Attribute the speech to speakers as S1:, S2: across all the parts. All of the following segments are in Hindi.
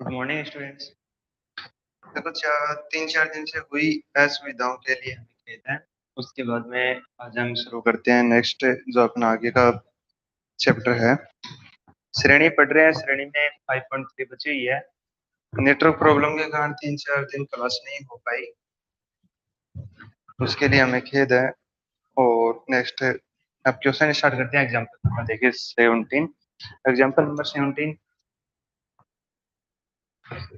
S1: Good morning students. देखो 3-4 दिन से हुई असुविधाओं के लिए हमें खेद है। उसके बाद में आज हम शुरू करते हैं नेक्स्ट जो अपना आगे का चैप्टर है। श्रेणी पढ़ रहे हैं। श्रेणी में 5.3 बची हुई है। नेटवर्क प्रॉब्लम के कारण 3-4 दिन क्लास नहीं हो पाई, उसके लिए हमें खेद है। और नेक्स्ट अब क्वेश्चन स्टार्ट करते हैं। एग्जाम्पल नंबर देखिए 17। एग्जाम्पल नंबर 17,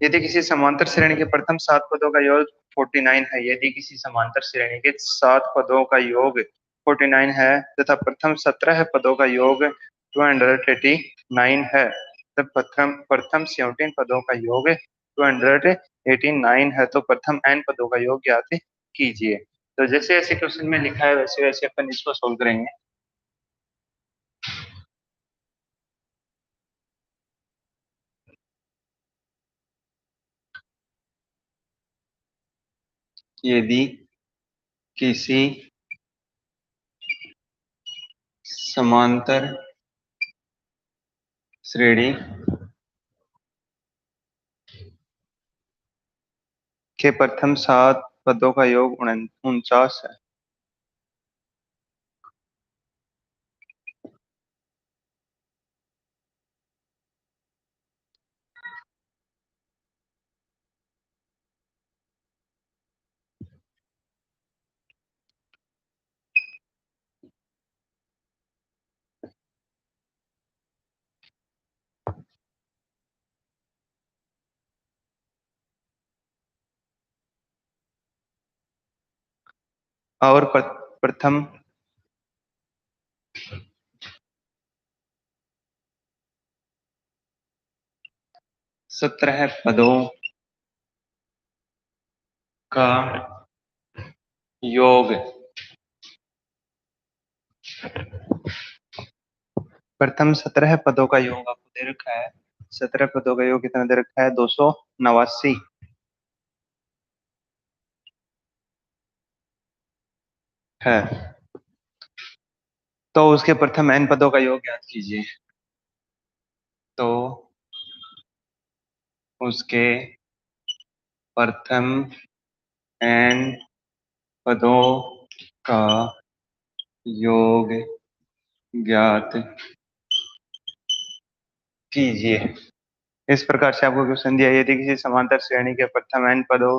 S1: यदि किसी समांतर श्रेणी के प्रथम 7 पदों का योग 49 है, यदि किसी समांतर श्रेणी के 7 पदों का योग 49 है तथा प्रथम 17 पदों का योग 289 है, तब प्रथम प्रथम 17 पदों का योग 289 है, तो प्रथम n पदों का योग ज्ञात कीजिए। तो जैसे ऐसे क्वेश्चन में लिखा है वैसे वैसे अपन इसको सोल्व करेंगे। यदि किसी समांतर श्रेणी के प्रथम 7 पदों का योग 49 है, और प्रथम 17 पदों का योग प्रथम 17 पदों का योग आपको दे रखा है। 17 पदों का योग कितना दे रखा है? 289 है। तो उसके प्रथम n पदों का योग ज्ञात कीजिए। तो उसके प्रथम n पदों का योग ज्ञात कीजिए। इस प्रकार से आपको क्वेश्चन दिया, यदि किसी समांतर श्रेणी के प्रथम n पदों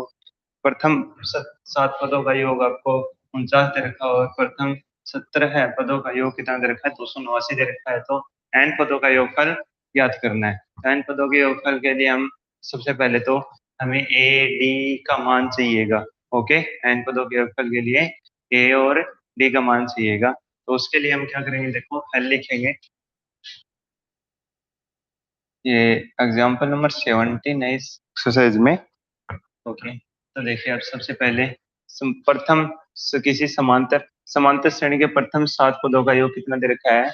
S1: प्रथम 7 पदों का योग आपको 49 दे रखा और प्रथम 17 पदों का योग कितना दे रखा है? 289 दे रखा है। तो n पदों का योगफल ज्ञात करना है। तो n पदों के योगफल के लिए हम सबसे पहले तो हमें a d का मान चाहिएगा। ओके, n पदों के योगफल के लिए a और d का मान चाहिएगा। तो उसके लिए हम क्या करेंगे, देखो हल लिखेंगे। ये एग्जाम्पल नंबर 17 है इस एक्सरसाइज में। ओके, तो देखिए आप सबसे पहले प्रथम किसी समांतर समांतर श्रेणी के प्रथम 7 पदों का योग कितना दे रखा है?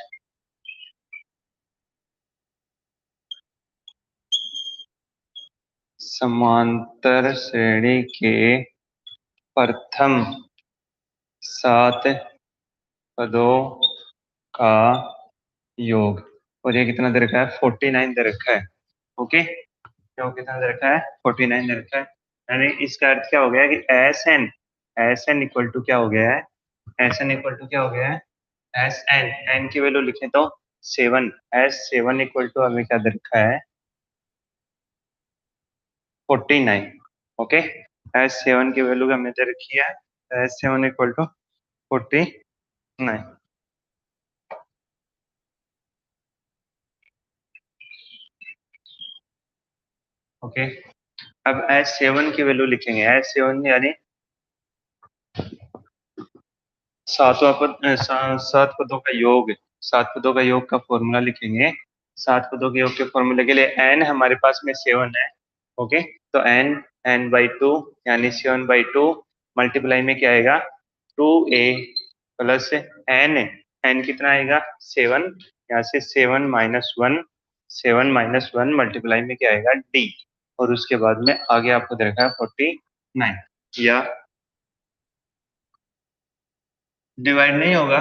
S1: समांतर श्रेणी के प्रथम 7 पदों का योग, और ये कितना दे रखा है? 49 दे रखा है। ओके, योग कितना दे रखा है? 49 दे रखा है। यानी इसका अर्थ क्या हो गया कि एस एन इक्वल टू क्या हो गया है? एस एन इक्वल टू क्या हो गया है? एस एन, एन की वैल्यू लिखें तो 7। S7 इक्वल टू हमें क्या दे रखा है? 49। ओके, S7 की वैल्यू हमें दे रखी है S7 इक्वल टू 49। ओके, अब S7 की वैल्यू लिखेंगे। S7 यानी सात पदों का योग। 7 पदों का योग का फॉर्मूला लिखेंगे। 7 पदों के योग के फॉर्मूले के लिए एन हमारे पास में 7 है। ओके, तो n/2 यानी 7/2 मल्टीप्लाई में क्या आएगा? 2a प्लस n कितना आएगा? 7। यहाँ से 7 - 1 मल्टीप्लाई में क्या आएगा? d। और उसके बाद में आगे आपको दे रखा है 49। या डिवाइड नहीं होगा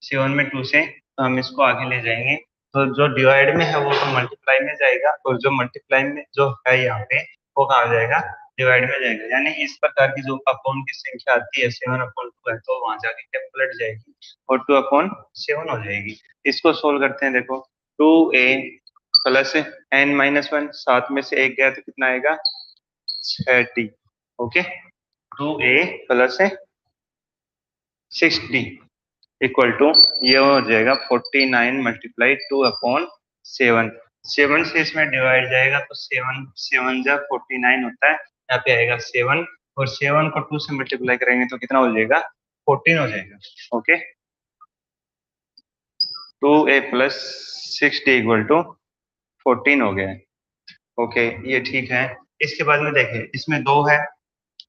S1: 7 में 2 से, तो हम इसको आगे ले जाएंगे। तो जो डिवाइड में है वो तो मल्टीप्लाई में जाएगा, और जो मल्टीप्लाई में जो है यहाँ पे वो कहाँ जाएगा, डिवाइड में जाएगा। यानी इस प्रकार की जो अपॉन की संख्या आती है 7/2 है, तो वहां जाके क्या पलट जाएगी और 2/7 हो जाएगी। इसको सोल्व करते हैं। देखो 2a प्लस n-1, 7 में से 1 गया तो कितना आएगा 6d। Okay, 2a plus 6d equal to ये हो जाएगा 49 मल्टीप्लाई 2/7। 7 से इसमें डिवाइड जाएगा तो 7 7 जा 49 होता है, यहाँ पे आएगा 7, और 7 को 2 से मल्टीप्लाई करेंगे तो कितना हो जाएगा 14 हो जाएगा। Okay, 2a plus 6d equal to 14 हो गया है। ओके, ये ठीक है। इसके बाद में देखें, इसमें 2 है,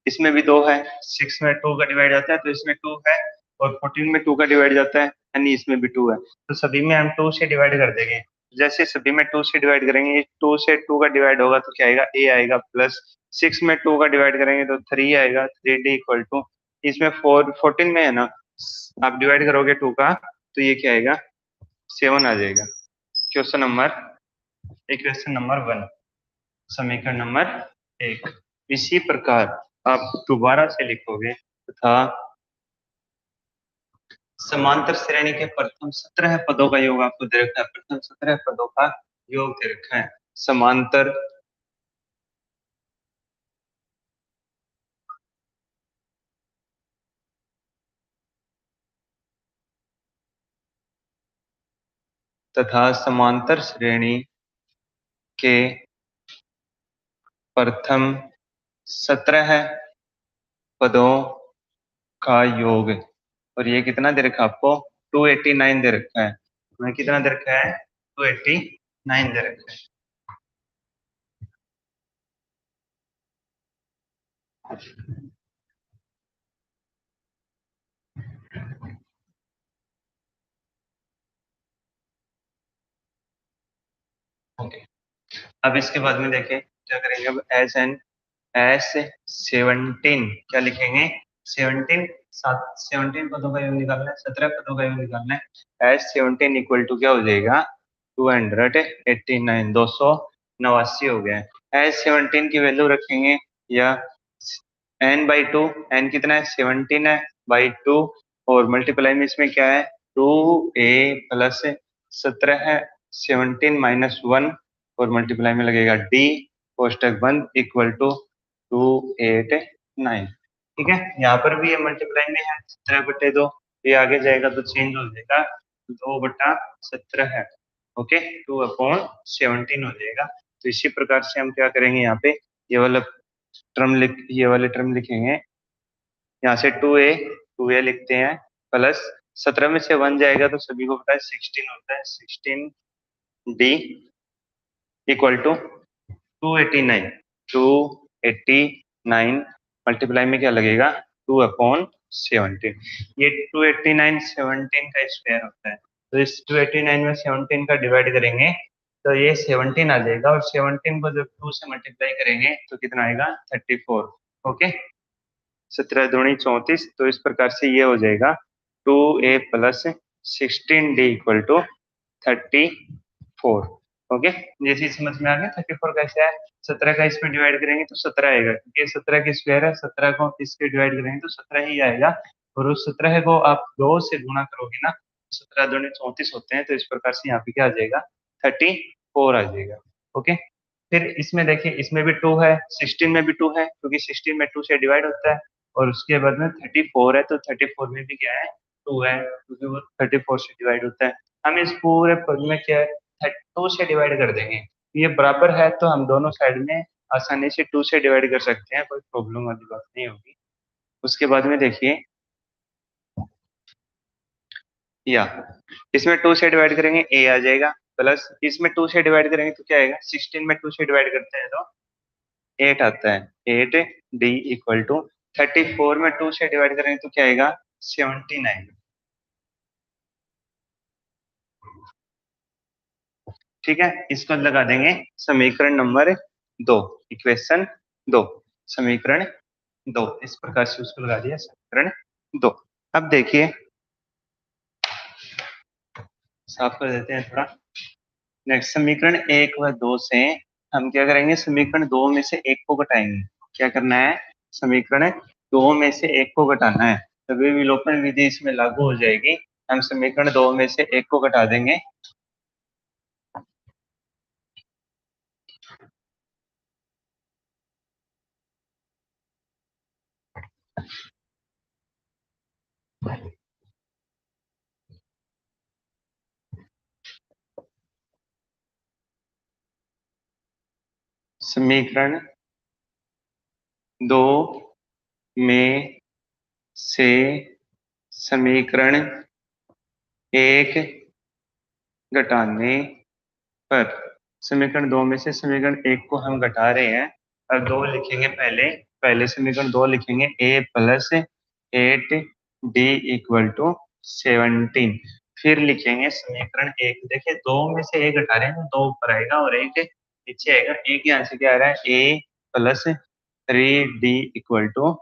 S1: इसमें भी 2 है, 6 में 2 का डिवाइड जाता है तो इसमें 2 है, और 14 में 2 का डिवाइड जाता है यानी इसमें भी 2 है। तो सभी में हम 2 से डिवाइड कर देंगे। जैसे सभी में 2 से डिवाइड करेंगे, 2 से 2 का डिवाइड होगा तो क्या आएगा a आएगा, प्लस 6 में 2 का डिवाइड करेंगे तो 3 आएगा, 3d इक्वल टू इसमें 14 में है ना, आप डिवाइड करोगे 2 का तो ये क्या आएगा 7 आ जाएगा। क्वेश्चन नंबर इक्वेशन नंबर 1, समीकरण नंबर 1। इसी प्रकार आप दोबारा से लिखोगे तथा समांतर श्रेणी के प्रथम 17 पदों का योग आपको दे रखा है। प्रथम 17 पदों का योग दे रखा है। समांतर तथा समांतर श्रेणी के प्रथम 17 पदों का योग, और ये कितना दे रखा है आपको 289 दे रखा है। हमें कितना दे रखा है 289 दे रखा है। ओके, अब इसके बाद में देखें क्या करेंगे। अब एस 17 क्या लिखेंगे 17, 17 पदों का योग निकालना है, 17 पदों का योग निकालना है। एस 17 इक्वल टू क्या हो जाएगा 289, 289 हो गया है। एस 17 की वैल्यू रखेंगे या n/2, n कितना है 17 है बाई 2, और मल्टीप्लाई में इसमें क्या है 2a प्लस 17 है 17 - 1, और मल्टीप्लाई में लगेगा d कोष्टक बंद इक्वल टू 289। ठीक है, यहाँ पर भी ये मल्टीप्लाई में है 17/2, ये आगे जाएगा तो चेंज हो जाएगा 2/17 है। ओके, 2/17 हो जाएगा। तो इसी प्रकार से हम क्या करेंगे, यहाँ पे ये वाले टर्म लिखेंगे। यहाँ से 2a लिखते हैं, प्लस 17 में से 1 जाएगा तो सभी को पता है 16 होता है, 16d इक्वल टू 289। 289 मल्टीप्लाई में क्या लगेगा 2/17। ये 289 17 का स्क्वायर होता है, तो इस 289 में 17 का डिवाइड करेंगे तो ये 17 आ जाएगा, और 17 को जब 2 से मल्टीप्लाई करेंगे तो कितना आएगा 34। ओके, 17 दूनी 34, तो इस प्रकार से ये हो जाएगा 2a plus 16d equal to 34। Okay, जैसे समझ में आ गया 34 कैसे है। 17 का इसमें डिवाइड करेंगे तो 17 आएगा, क्योंकि 17 की स्क्वायर है, 17 को इसके डिवाइड करेंगे तो 17 ही आएगा, और उस 17 को आप 2 से गुणा करोगे ना, 17 दूनी 34 होते हैं, तो इस प्रकार से यहाँ पे क्या आ जाएगा 34 आ जाएगा। ओके, फिर इसमें देखिए, इसमें भी 2 है, 16 में भी 2 है, क्योंकि 16 में 2 से डिवाइड होता है, और उसके बाद में 34 है, तो 34 में भी क्या है 2 है, क्योंकि वो 34 से डिवाइड होता है। हम इस पूरे पद में क्या है 2 से डिवाइड कर देंगे, ये बराबर है तो हम दोनों साइड में आसानी से 2 से डिवाइड कर सकते हैं, कोई प्रॉब्लम वाली बात नहीं होगी। उसके बाद में देखिए, या इसमें 2 से डिवाइड करेंगे a आ जाएगा, प्लस इसमें 2 से डिवाइड करेंगे तो क्या आएगा, 16 में 2 से डिवाइड करते हैं तो 8 आता है, 8d इक्वल टू 34 में 2 से डिवाइड करेंगे तो क्या आएगा 79। ठीक है, इसको लगा देंगे समीकरण नंबर 2, इक्वेशन 2, समीकरण 2, इस प्रकार से उसको लगा दिया समीकरण 2। अब देखिए, साफ कर देते हैं थोड़ा। नेक्स्ट समीकरण 1 व 2 से हम क्या करेंगे, समीकरण 2 में से 1 को घटाएंगे। क्या करना है, समीकरण 2 में से 1 को घटाना है, तभी विलोपन विधि इसमें लागू हो जाएगी। हम समीकरण 2 में से 1 को घटा देंगे। समीकरण 2 में से समीकरण 1 घटाने पर, समीकरण 2 में से समीकरण 1 को हम घटा रहे हैं और 2 लिखेंगे। पहले पहले समीकरण 2 लिखेंगे, a plus 8d equal to 17। फिर लिखेंगे समीकरण 1, देखिए 2 में से 1 घटा रहे हैं तो 2 ऊपर आएगा और 1 नीचे आएगा। एक यहाँ से क्या आ रहा है, a plus 3d equal to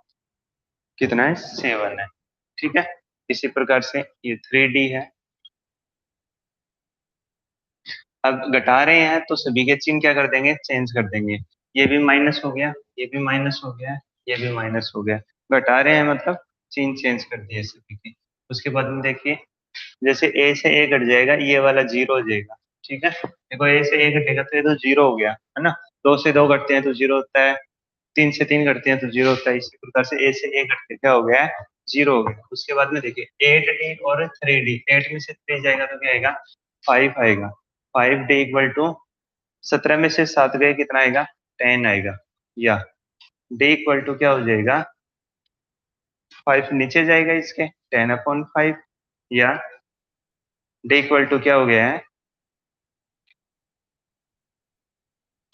S1: कितना है, 7 है। ठीक है, इसी प्रकार से ये 3d है। अब घटा रहे हैं तो सभी के चिन्ह क्या कर देंगे, चेंज कर देंगे। ये भी माइनस हो गया, ये भी माइनस हो गया, ये भी माइनस हो गया। घटा रहे हैं मतलब चिन्ह चेंज कर दिए सभी के। उसके बाद में देखिए, जैसे a से a घट जाएगा, ये वाला 0 हो जाएगा। ठीक है, देखो a से a घटेगा तो ये तो 0 हो गया है ना। 2 से 2 घटते हैं तो 0 होता है, 3 से 3 घटते हैं तो 0 होता है। इसी प्रकार से a से a घट के क्या हो गया है, 0 हो गया। उसके बाद में देखिए 8d और 3d, 8 में से 3 जाएगा तो क्या आएगा, 5 आएगा। 5d इक्वल टू 17 में से 7 गए कितना आएगा, 10 आएगा। या d इक्वल टू क्या हो जाएगा, 5 नीचे जाएगा इसके, 10/5। या d इक्वल टू क्या हो गया है,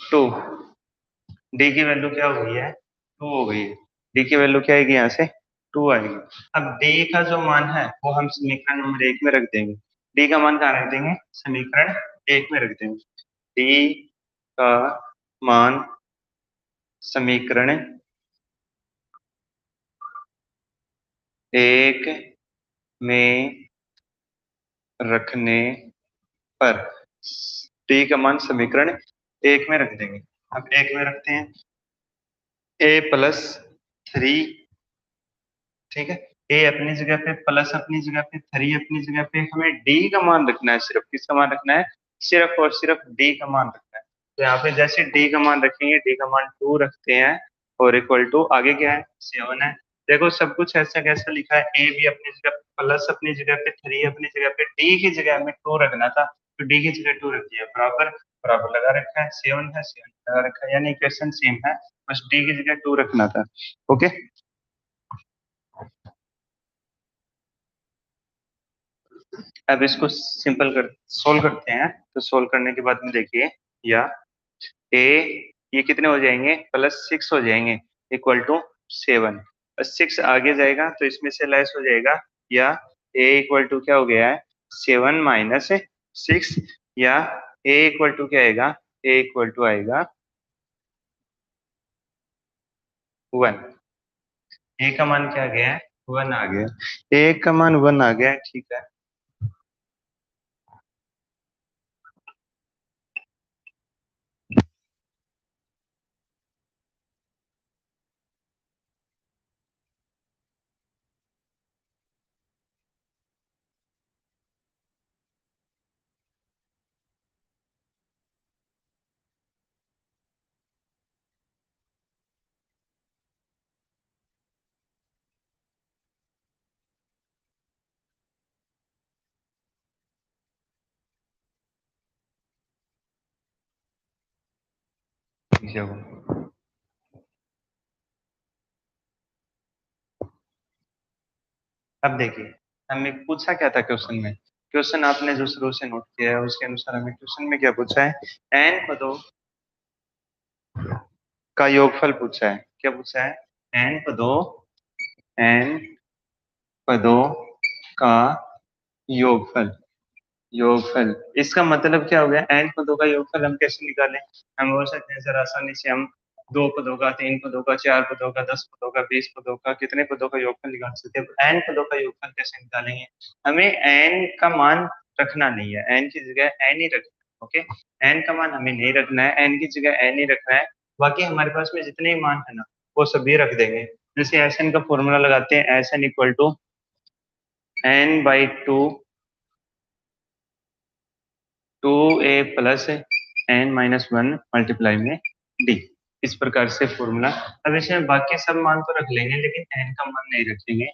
S1: 2। d की वैल्यू क्या हो गई है, 2 हो गई है। d की वैल्यू क्या आएगी, यहाँ से 2 आएगी। अब d का जो मान है वो हम समीकरण नंबर 1 में रख देंगे। d का मान कहाँ रख देंगे, समीकरण 1 में रख देंगे। d का मान समीकरण 1 में रखने पर, टी का मान समीकरण 1 में रख देंगे। अब 1 में रखते हैं, a प्लस 3। ठीक है, a अपनी जगह पे, प्लस अपनी जगह पे, 3 अपनी जगह पे। हमें d का मान रखना है, सिर्फ किसका मान रखना है, सिर्फ और सिर्फ d का मान रखना है। तो यहाँ पे जैसे d का मान रखेंगे, d का मान 2 रखते हैं और इक्वल टू आगे क्या है, 7 है। देखो सब कुछ ऐसा कैसा लिखा है, a भी अपनी जगह पे, प्लस अपनी जगह पे, 3 अपनी जगह पे, d की जगह हमें 2 रखना था तो d की जगह 2 रख दिया। बराबर बराबर लगा रखा है, 7 है, 7 लगा रखा है, यानी इक्वेशन सेम है, बस d की जगह 2 रखना था। ओके, अब इसको सिंपल कर सोल्व करते हैं। तो सोल्व करने के बाद में देखिए, या ए, ये कितने हो जाएंगे, +6 हो जाएंगे इक्वल टू 7। 6 आगे जाएगा तो इसमें से लेस हो जाएगा। या ए इक्वल टू क्या हो गया है, 7 - 6। या ए इक्वल टू क्या आएगा, ए इक्वल टू आएगा 1। ए का मान क्या आ गया है, 1 आ गया। ए का मान 1 आ गया, ठीक है। अब देखिए, हमें पूछा क्या था क्वेश्चन में, क्वेश्चन आपने जो शुरू से नोट किया है उसके अनुसार हमें क्वेश्चन में क्या पूछा है, एन पदों का योगफल पूछा है। क्या पूछा है, एन पदों, एन पदों का योगफल। योगफल इसका मतलब क्या हो गया, एन पदों का योगफल हम कैसे निकालें। हम बोल सकते हैं सर आसानी से, हम 2 पदों का, 3 पदों का, 4 पदों का, 10 पदों का, 20 पदों का, कितने पदों का योगफल निकाल सकते हैं। एन पदों का योगफल कैसे निकालेंगे, हमें एन का मान रखना नहीं है, एन की जगह एन ही रखना। ओके, एन का मान हमें नहीं रखना है, एन की जगह एन ही रखना है, बाकी हमारे पास में जितने ही मान है ना वो सभी रख देंगे। जैसे एस एन का फॉर्मूला लगाते हैं, S N equal to N by two, two A plus N minus one multiply में डी, इस प्रकार से फॉर्मूला। अब इसमें बाकी सब मान तो रख लेंगे लेकिन एन का मान नहीं रखेंगे।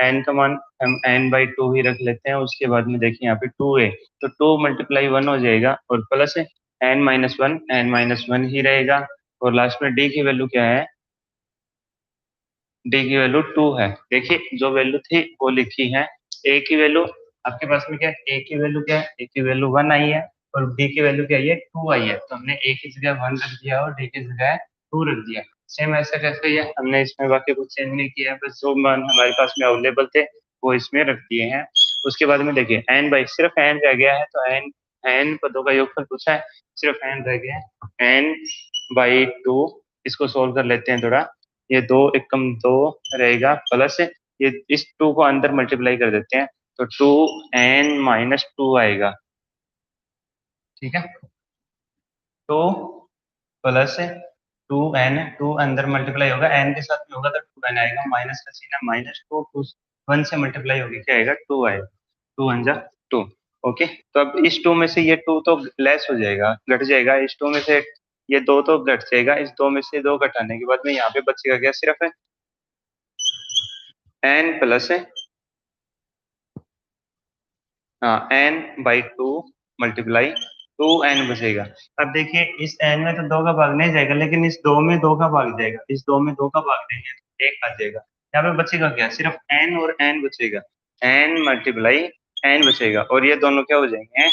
S1: एन का मान हम एन बाई टू ही रख लेते हैं। उसके बाद में देखिए यहाँ पे टू ए, तो टू मल्टीप्लाई वन हो जाएगा और प्लस एन माइनस वन ही रहेगा। और लास्ट में डी की वैल्यू क्या है, डी की वैल्यू टू है। देखिए जो वैल्यू थी वो लिखी है। ए की वैल्यू आपके पास में क्या है, ए की वैल्यू क्या है, ए की वैल्यू वन आई है और डी की वैल्यू क्या आई है, टू आई है। तो हमने ए की जगह वन रख दिया और डी की जगह टू रख दिया। सेम ऐसा कैसे ही है, हमने इसमें बाकी कुछ चेंज नहीं किया है, बस जो मान हमारे पास में अवेलेबल थे वो इसमें रख दिए हैं। उसके बाद में देखिए एन बाई, सिर्फ एन रह गया है, तो एन एन पदों का योगफल पूछा है, सिर्फ एन रह गया है, एन बाई टू। इसको सोल्व कर लेते हैं थोड़ा। ये दो एकम दो रहेगा प्लस ये, इस टू को अंदर मल्टीप्लाई कर देते हैं तो टू एन माइनस टू आएगा। ठीक है, two plus two N, two अंदर मल्टीप्लाई होगा एन के साथ में होगा तो टू एन आएगा, माइनस का सीन है, माइनस टू टू वन से मल्टीप्लाई होगी क्या आएगा, टू आएगा, टू वन जा टू। ओके, तो अब इस टू में से ये टू तो लेस हो जाएगा, घट जाएगा, इस टू में से ये दो तो घट जाएगा, इस दो में से दो घटाने के बाद में यहाँ पे बचेगा क्या, सिर्फ एन प्लस हाँ N by two multiply two N बचेगा। अब देखिए इस एन में तो दो का भाग नहीं जाएगा लेकिन इस दो में दो का भाग जाएगा, इस दो में दो का भाग देंगे तो एक आ जाएगा। यहाँ पे बचेगा क्या, सिर्फ एन और एन बचेगा, एन मल्टीप्लाई एन बचेगा और ये दोनों क्या हो जाएंगे,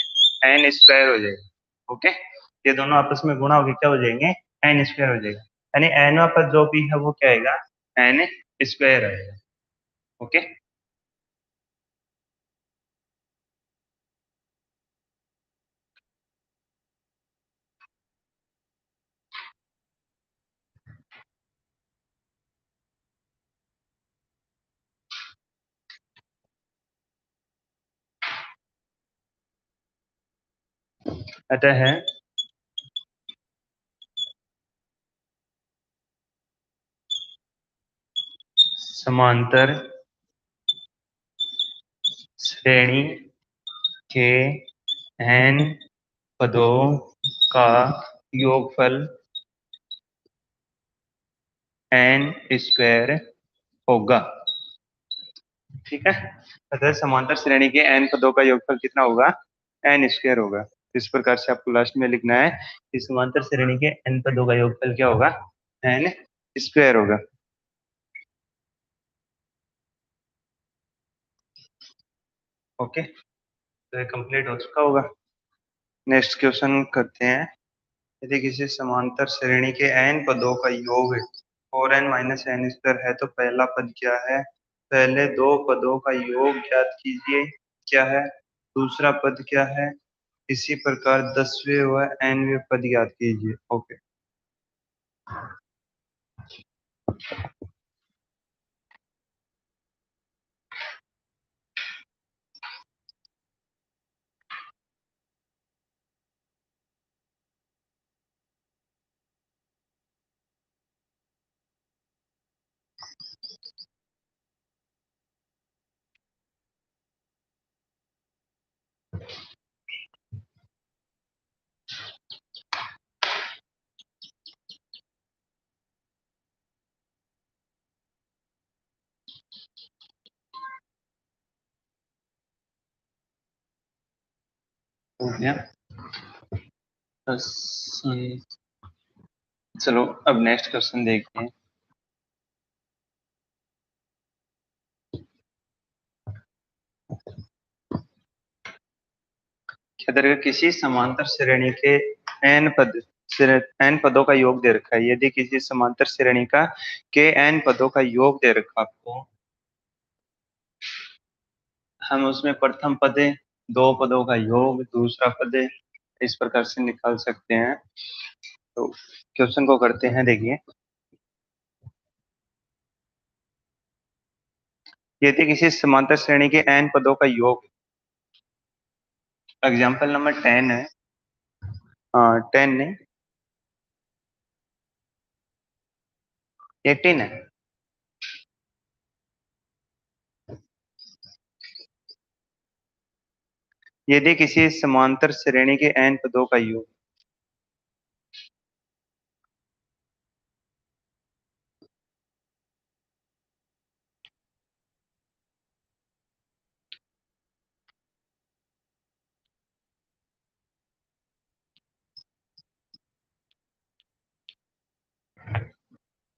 S1: एन स्क्वायर हो जाएगा। ओके, ये दोनों आपस में गुणा होकर क्या हो जाएंगे, एन स्क्वायर हो जाएगा, यानी एन पर जो भी है वो क्या आएगा, एन स्क्वायर आएगा। ओके, अतः है समांतर श्रेणी के एन पदों का योगफल एन स्क्वायर होगा। ठीक है, अतः समांतर श्रेणी के एन पदों का योगफल कितना होगा, एन स्क्वायर होगा। इस प्रकार से आपको लास्ट में लिखना है कि समांतर श्रेणी के एन पदों का योगफल क्या होगा, एन स्क्वायर होगा। ओके, तो ये कंप्लीट हो चुका होगा। नेक्स्ट क्वेश्चन करते हैं। यदि किसी समांतर श्रेणी के n पदों का योग four N minus N square है तो पहला पद क्या है, पहले दो पदों का योग ज्ञात कीजिए क्या है, दूसरा पद क्या है, इसी प्रकार दसवें व nवें पद ज्ञात कीजिए। ओके, हो गया। बस, चलो अब नेक्स्ट क्वेश्चन देखते हैं। क्या करेगा, किसी समांतर श्रेणी के एन पद, एन पदों का योग दे रखा है। यदि किसी समांतर श्रेणी का के एन पदों का योग दे रखा आपको, हम उसमें प्रथम पद दो पदों का योग, दूसरा पद इस प्रकार से निकाल सकते हैं। तो क्वेश्चन को करते हैं, देखिए यदि किसी समांतर श्रेणी के एन पदों का योग, एग्जाम्पल नंबर 10 है, हाँ 10 नहीं, 18 है। यदि किसी समांतर श्रेणी के n पदों का योग,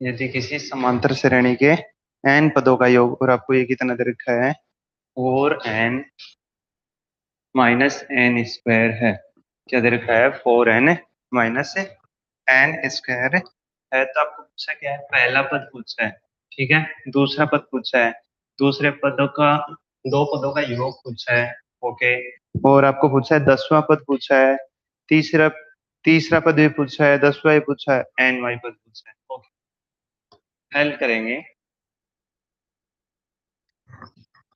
S1: यदि किसी समांतर श्रेणी के n पदों का योग, और आपको ये कितना दे रखा है, 4n-n² है। क्या दे रखा है, 4n-n² है। तो आपको पूछा क्या है, पहला पद पूछा है, ठीक है, दूसरा पद पूछा है, दूसरे पदों का, दो पदों का योग पूछा है, ओके, और आपको पूछा है 10वां पद पूछा है, तीसरा तीसरा पद भी पूछा है, 10वां भी पूछा है, nवां पद पूछा है। ओके, हल करेंगे।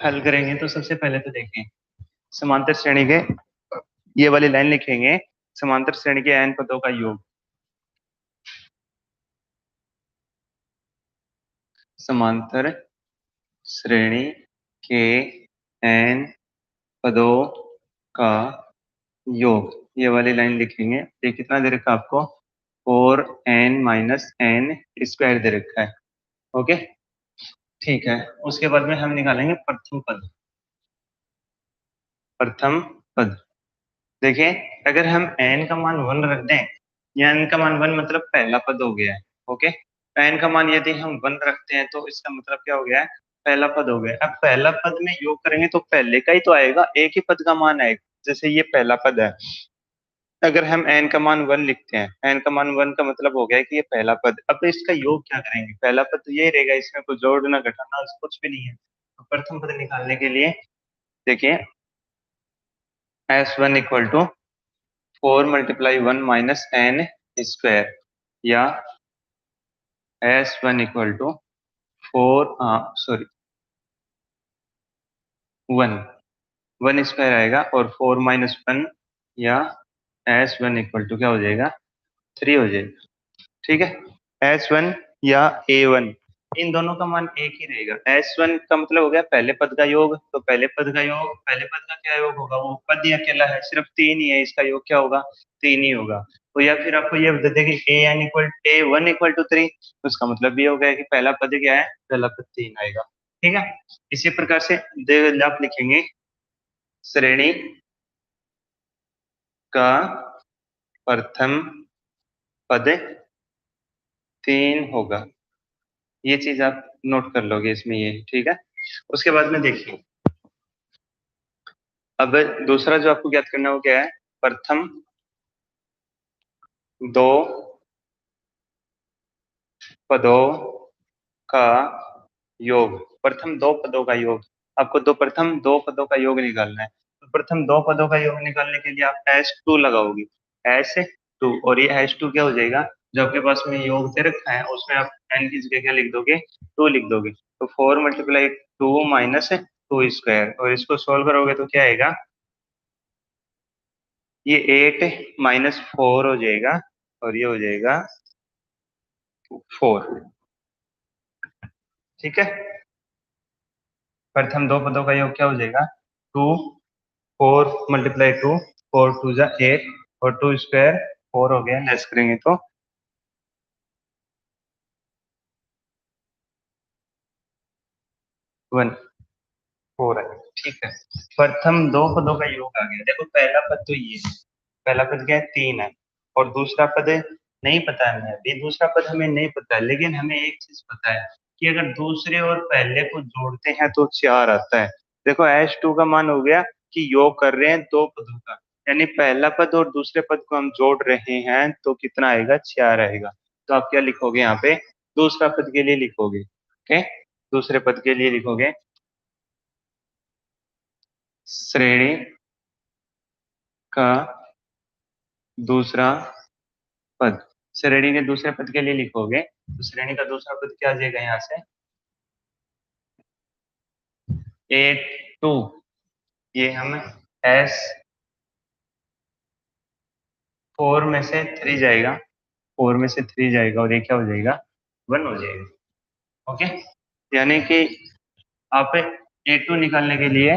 S1: हल करेंगे तो सबसे पहले तो देखें, समांतर श्रेणी के, ये वाली लाइन लिखेंगे, समांतर श्रेणी के n पदों का योग, समांतर श्रेणी के n पदों का योग, ये वाली लाइन लिखेंगे। ये कितना दे रखा है आपको, 4n-n² दे रखा है, ओके, ठीक है। उसके बाद में हम निकालेंगे प्रथम पद, प्रथम पद। देखिए, अगर हम n का मान 1 रख दें, या n का मान 1 मतलब पहला पद हो गया है, ओके, n का मान यदि हम 1 रखते हैं तो इसका मतलब क्या हो गया है, पहला पद हो गया। अब पहला पद में योग करेंगे तो पहले का ही तो आएगा, एक ही पद का मान आएगा, जैसे ये पहला पद है, अगर हम n का मान 1 लिखते हैं, n का मान 1 का मतलब हो गया कि ये पहला पद। अब तो इसका योग क्या करेंगे, पहला पद तो ये रहेगा, इसमें कुछ जोड़ना घटाना कुछ भी नहीं है। तो प्रथम पद निकालने के लिए देखिए, s1 इक्वल टू 4 × 1 - n², या s1 इक्वल टू 1 आएगा, और 4 - 1, या s1 इक्वल टू क्या हो जाएगा, 3 हो जाएगा, ठीक है। S1 या A1, इन दोनों का मान एक ही रहेगा। S1 का मतलब हो गया पहले पद का योग, तो पहले पद का योग, पहले पद का क्या योग होगा, वो पद ही अकेला है, सिर्फ 3 ही है, इसका योग क्या होगा, 3 ही होगा। तो या फिर आपको ये बता दें कि A1 इक्वल टू 3, तो उसका मतलब ये हो गया कि पहला पद क्या है, पहला पद 3 आएगा, ठीक है। इसी प्रकार से आप लिखेंगे, श्रेणी का प्रथम पद 3 होगा, ये चीज आप नोट कर लोगे इसमें, ये ठीक है। उसके बाद में देखिए, अब दूसरा जो आपको ज्ञात करना है वो क्या है, प्रथम दो पदों का योग, प्रथम दो पदों का योग, आपको प्रथम दो पदों का योग निकालना है। तो प्रथम दो पदों का योग निकालने के लिए आप S2 लगाओगे, S2, और ये S2 क्या हो जाएगा, जो आपके पास में योग दे रखा है उसमें आप n की जगह क्या लिख दोगे, 2 लिख दोगे। तो 4 × 2 - 2², और इसको सोल्व करोगे तो क्या आएगा, ये 8 - 4 हो जाएगा, और ये हो जाएगा 4, ठीक है। प्रथम दो पदों का योग क्या हो जाएगा, 2, 4 × 2, 4 × 2 = 8, और 2² 4 हो गया, लेस करेंगे तो 1, 4 है, ठीक है। प्रथम दो पदों का योग आ गया। देखो पहला पद तो ये है, पहला पद क्या है, 3 है, और दूसरा पद नहीं पता है, हमें अभी दूसरा पद हमें नहीं पता है, लेकिन हमें एक चीज पता है कि अगर दूसरे और पहले को जोड़ते हैं तो 4 आता है। देखो S2 का मान हो गया कि योग कर रहे हैं दो पदों का, यानी पहला पद और दूसरे पद को हम जोड़ रहे हैं, तो कितना आएगा, 4 आएगा। तो आप क्या लिखोगे यहाँ पे, दूसरा पद के लिए लिखोगे, ओके, दूसरे पद के लिए लिखोगे, श्रेणी का दूसरा पद, श्रेणी के दूसरे पद के लिए लिखोगे, तो श्रेणी का दूसरा पद क्या आ जाएगा यहाँ से, 8 2, ये हम S 4 में से 3 जाएगा, 4 में से 3 जाएगा और ये क्या हो जाएगा, 1 हो जाएगा। ओके, यानी कि आप A2 निकालने के लिए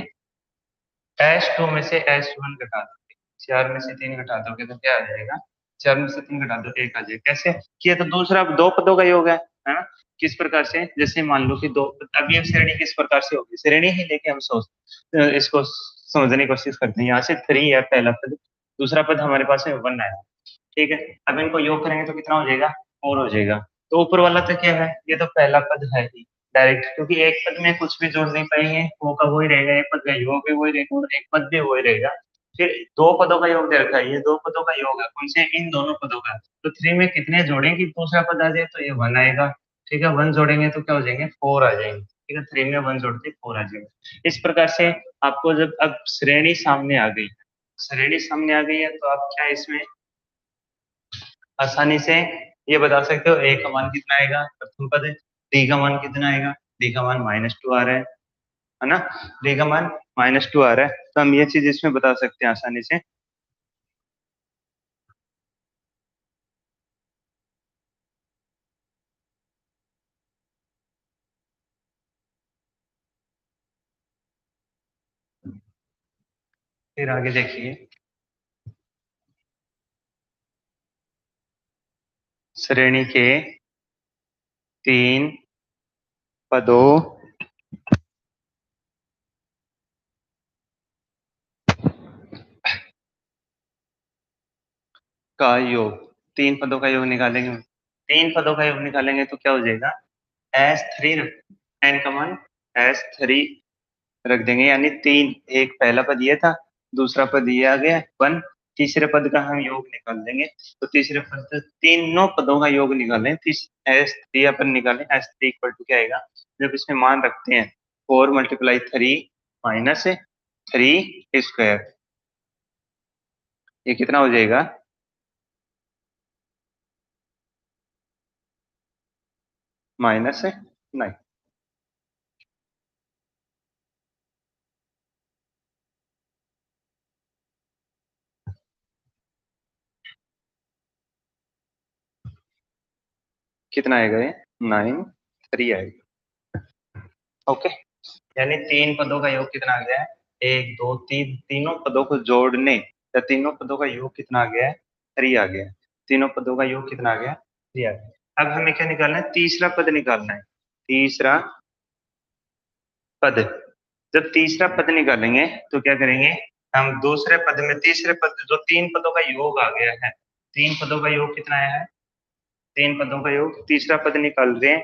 S1: S2 में से S1 घटा दोगे, 4 में से 3 घटा दोगे तो क्या आ जाएगा, 4 में से 3 घटा दो 1 आ जाएगा। कैसे, कि ये तो दूसरा दो पदों का योग है ना। किस प्रकार से, जैसे मान लो कि दो, अब ये श्रेणी किस प्रकार से होगी, श्रेणी ही लेके हम इसको समझने की कोशिश करते हैं। यहाँ से 3 है पहला पद, दूसरा पद हमारे पास में 1 आया, ठीक है। अब इनको योग करेंगे तो कितना हो जाएगा, 4 हो जाएगा। तो ऊपर वाला तो क्या है, ये तो पहला पद है ही डायरेक्ट, क्योंकि एक पद में कुछ भी जोड़ नहीं पाएंगे, वो का वही रहेगा, एक पद का योग भी वही रहेगा और एक पद भी वही रहेगा। फिर दो पदों का योग दे रखा है, ये दो पदों का योग है, कौन से, इन दोनों पदों का। तो 3 में कितने जोड़ेंगे दूसरा पद आ जाए, तो ये 1 आएगा, ठीक है। 1 जोड़ेंगे तो क्या हो जाएंगे, 4 आ जाएंगे, ठीक है। 3 में 1 जोड़ते 4 आ जाएगा। इस प्रकार से आपको जब अब श्रेणी सामने आ गई, श्रेणी सामने आ गई है, तो आप क्या इसमें आसानी से ये बता सकते हो, ए का मान कितना आएगा प्रथम पद, डी का मान कितना आएगा, डी का मान -2 आ रहा है ना, डी का मान -2 आ रहा है, तो हम ये चीज इसमें बता सकते हैं आसानी से। फिर आगे देखिए, श्रेणी के 3 पदों का योग, 3 पदों का योग निकालेंगे, 3 पदों का योग निकालेंगे तो क्या हो जाएगा, S3 एन का मान S3 रख देंगे, यानी 3, एक पहला पद ये था, दूसरा पद ये आ गया 1, तीसरे पद का हम योग निकाल देंगे। तो तीसरे पद, तीनों पदों का योग निकालें, S3 अपन निकालें, S3 इक्वल टू क्या आएगा, जब इसमें मान रखते हैं 4 × 3 -3 स्क्वायर, ये कितना हो जाएगा, -9। कितना आएगा ये, 9 3 आएगा। ओके, यानी 3 पदों का योग कितना आ गया है, 1 2 3, तीनों पदों को जोड़ने या तीनों पदों का योग कितना आ गया है, 3 आ गया। तीनों पदों का योग कितना आ गया, 3 आ गया। अब हमें क्या निकालना है, तीसरा पद निकालना है, तीसरा पद। जब तीसरा पद निकालेंगे तो क्या करेंगे, हम दूसरे पद में, तीसरे पद जो 3 पदों का योग आ गया है, 3 पदों का योग कितना आया है, 3 पदों का योग, तीसरा पद निकाल रहे हैं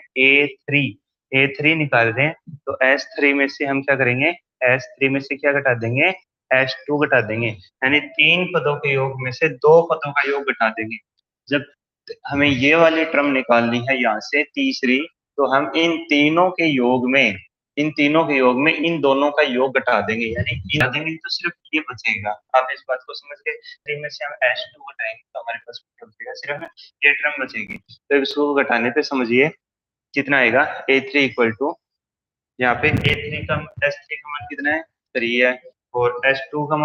S1: A3 निकाल रहे हैं, तो S3 में से हम क्या करेंगे, S3 में से क्या घटा देंगे, S2 घटा देंगे, यानी 3 पदों के योग में से 2 पदों का योग घटा देंगे। जब हमें ये वाली टर्म निकालनी है यहाँ से तीसरी, तो हम इन तीनों के योग में इन दोनों का योग घटा देंगे, यानी घटा देंगे तो सिर्फ ये बचेगा। आप इस बात को समझ गए, 3 में से हम S2 घटाएंगे तो हमारे पास क्या बचेगा, सिर्फ ये टर्म बचेगी। तो इसको घटाने पे समझिए कितना आएगा, A3 इक्वल टू, यहाँ पे A3 का, S3 का मान कितना है, 3 है, और S2 का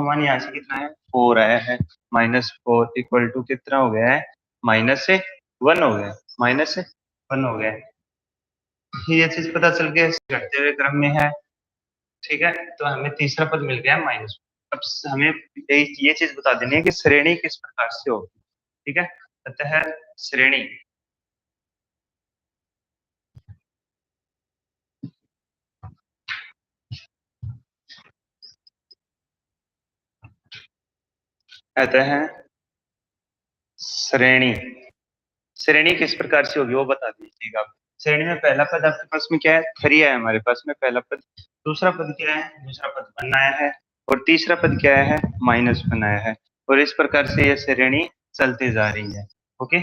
S1: मान यहाँ से कितना है, 4 आया है, -4 इक्वल टू कितना हो गया है, -1 हो गया, -1 हो गया। ये चीज पता चल गया, घटते हुए क्रम में है, ठीक है। तो हमें तीसरा पद मिल गया -। अब हमें ये चीज बता देनी है कि श्रेणी किस प्रकार से होगी, ठीक है। अतः श्रेणी, अतः श्रेणी, श्रेणी किस प्रकार से होगी वो बता दीजिएगा आप। श्रेणी में पहला पद आपके पास में क्या है, 3 है हमारे पास में पहला पद, दूसरा पद क्या है, दूसरा पद 1 आया है, और तीसरा पद क्या है, -1 आया है, और इस प्रकार से ये श्रेणी चलती जा रही है। ओके,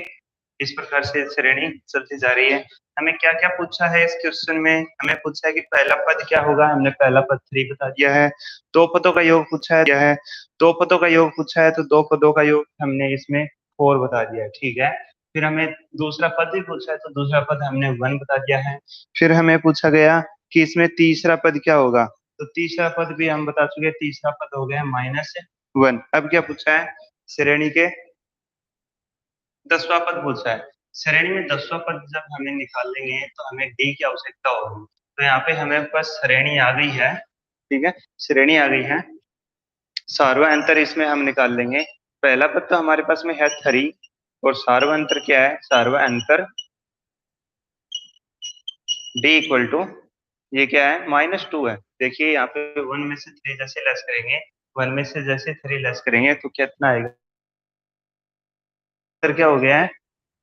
S1: इस प्रकार से श्रेणी चलती जा रही है। हमें क्या क्या पूछा है इस क्वेश्चन में, हमें पूछा है कि पहला पद क्या होगा, हमने पहला पद 3 बता दिया है। दो पदों का योग पूछा है, क्या है, दो पदों का योग पूछा है, तो दो पदों का योग हमने इसमें 4 बता दिया है, ठीक है। फिर हमें दूसरा पद भी पूछा है, तो दूसरा पद हमने 1 बता दिया है। फिर हमें पूछा गया कि इसमें तीसरा पद क्या होगा, तो तीसरा पद भी हम बता चुके हैं, तीसरा पद हो गया -1। अब क्या पूछा है, श्रेणी के 10वां पद पूछा है। श्रेणी में 10वां पद जब हमें निकालेंगे तो हमें डी की आवश्यकता होगी। तो यहाँ पे हमें पास श्रेणी आ गई है, ठीक है, श्रेणी आ गई है। सार्वअंतर इसमें हम निकाल लेंगे। पहला पद तो हमारे पास में है 3 और सार्वअंतर क्या है, सार्वअंतर डी इक्वल टू, ये क्या है, -2 है। देखिए यहाँ पे 1 में से 3 जैसे लेस करेंगे, 1 में से जैसे 3 लेस करेंगे तो कितना आएगा, फिर क्या हो गया है,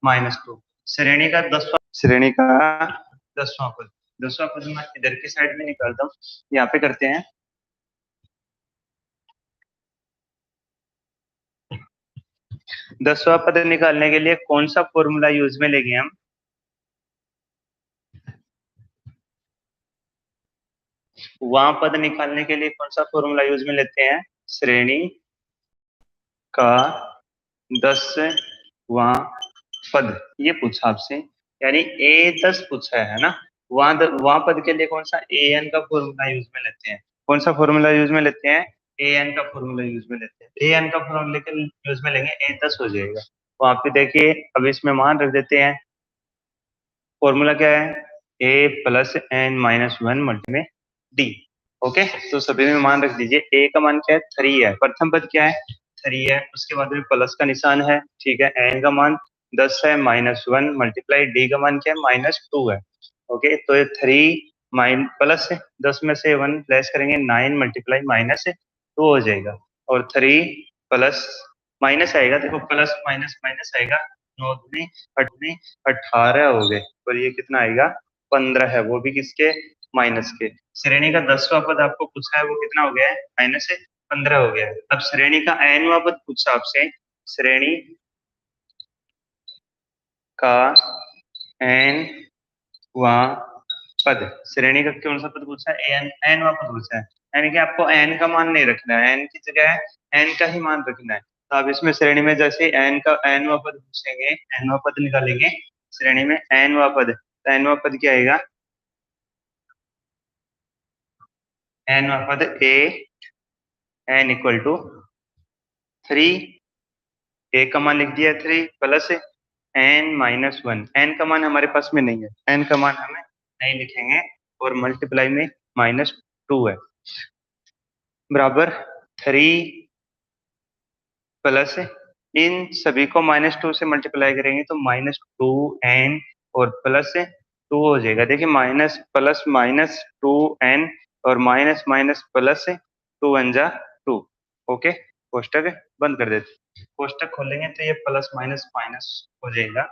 S1: -2। श्रेणी का 10वां, श्रेणी का 10वां पद, 10वां पद मैं इधर की साइड में निकालता हूँ। यहाँ पे करते हैं, 10वां पद निकालने के लिए कौन सा फॉर्मूला यूज में लेंगे हम, वहां पद निकालने के लिए कौन सा फॉर्मूला यूज में लेते हैं, श्रेणी का 10वां पद, ये पूछा आपसे, यानी A10 पूछा है ना। वहां पद के लिए कौन सा an का फॉर्मूला यूज में लेते हैं, कौन सा फॉर्मूला यूज में लेते हैं, an का फॉर्मूला यूज में लेते हैं। an का फॉर्मूला यूज में लेंगे, A10 हो जाएगा। तो आप पे देखिए, अब इसमें मान रख देते हैं, फॉर्मूला क्या है, a+n-1 मल्टीप्लाई डी। ओके, तो सभी में मान रख दीजिए। ए का मान क्या है, 3 है, प्रथम पद क्या है, 3 है, उसके बाद में प्लस का निशान है, ठीक है, एन का मान 10 है, -1 मल्टीप्लाई डी का मान क्या है, -2 है। ओके, तो ये 3 प्लस 10 में से 1 प्लस करेंगे, 9 मल्टीप्लाई -2 हो जाएगा, और 3 प्लस माइनस आएगा, देखो प्लस माइनस माइनस आएगा, 9 दूनी 18 हो गए, और ये कितना आएगा, 15 है, वो भी किसके, माइनस के। श्रेणी का 10वां पद आपको पूछा है, वो कितना हो गया है, -15 हो गया है। अब श्रेणी का nवां पद पूछा आपसे, श्रेणी का nवां पद, श्रेणी का कौन सा पद पूछा है, nवां पद पूछा है, यानी कि आपको n का मान नहीं रखना है, n की जगह n का ही मान रखना है। तो आप इसमें श्रेणी में जैसे n का nवां पद पूछेंगे, nवां पद निकालेंगे, श्रेणी में nवां पद, तो nवां पद क्या आएगा, nवां पद a n इक्वल टू 3, ए का मान लिख दिया 3 प्लस n-1, n का मान हमारे पास में नहीं है, n का मान हमें नहीं लिखेंगे, और मल्टीप्लाई में -2 है, बराबर 3 प्लस, इन सभी को -2 से मल्टीप्लाई करेंगे तो -2n और +2 हो जाएगा। देखिए माइनस प्लस -2n और माइनस माइनस प्लस 2 वन जा 2। ओके, कोष्टक बंद कर देते, कोष्टक खोलेंगे तो ये प्लस माइनस माइनस हो जाएगा।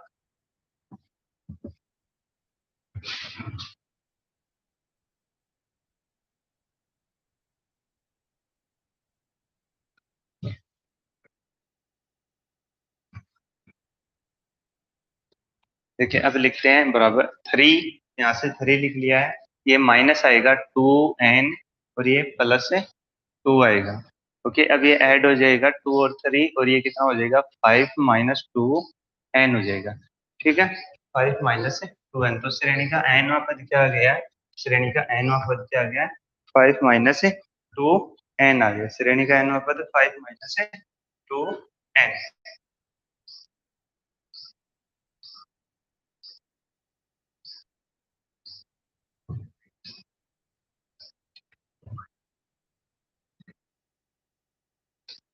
S1: देखिए अब लिखते हैं, बराबर 3, यहाँ से 3 लिख लिया है, ये माइनस आएगा 2n और ये प्लस 2 आएगा। ओके, अब ये ऐड हो जाएगा 2 और 3, और ये कितना हो जाएगा, 5 माइनस 2n हो जाएगा, ठीक है, 5 माइनस 2n। तो श्रेणी का nवां पद क्या आ गया, श्रेणी का nवां पद क्या आ गया, 5 माइनस 2n आ गया, श्रेणी का nवां पद 5 माइनस 2n।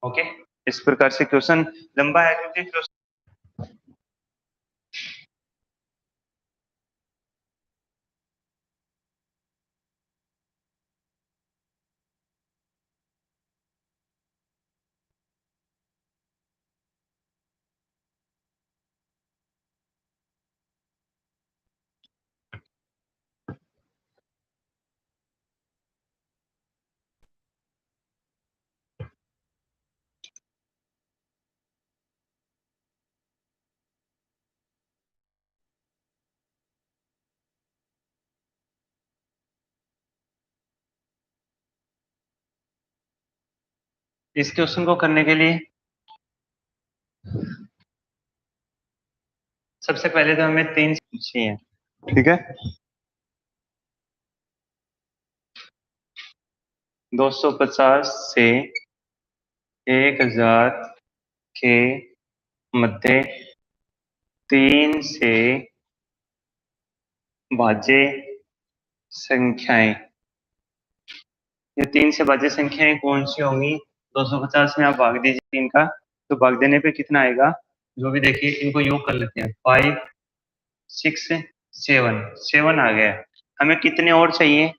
S1: ओके, इस प्रकार से क्वेश्चन लंबा है, क्योंकि इस क्वेश्चन को करने के लिए सबसे पहले तो हमें 3 पूछी है, ठीक है, 250 से 1000 के मध्य 3 से भाज्य संख्याएं। ये 3 से भाज्य संख्याएं कौन सी होंगी? 250 में आप भाग दीजिए इनका, तो भाग देने पे कितना आएगा? जो भी देखिए, इनको योग कर लेते हैं। 5 6 7 7 आ गया। हमें कितने और चाहिए?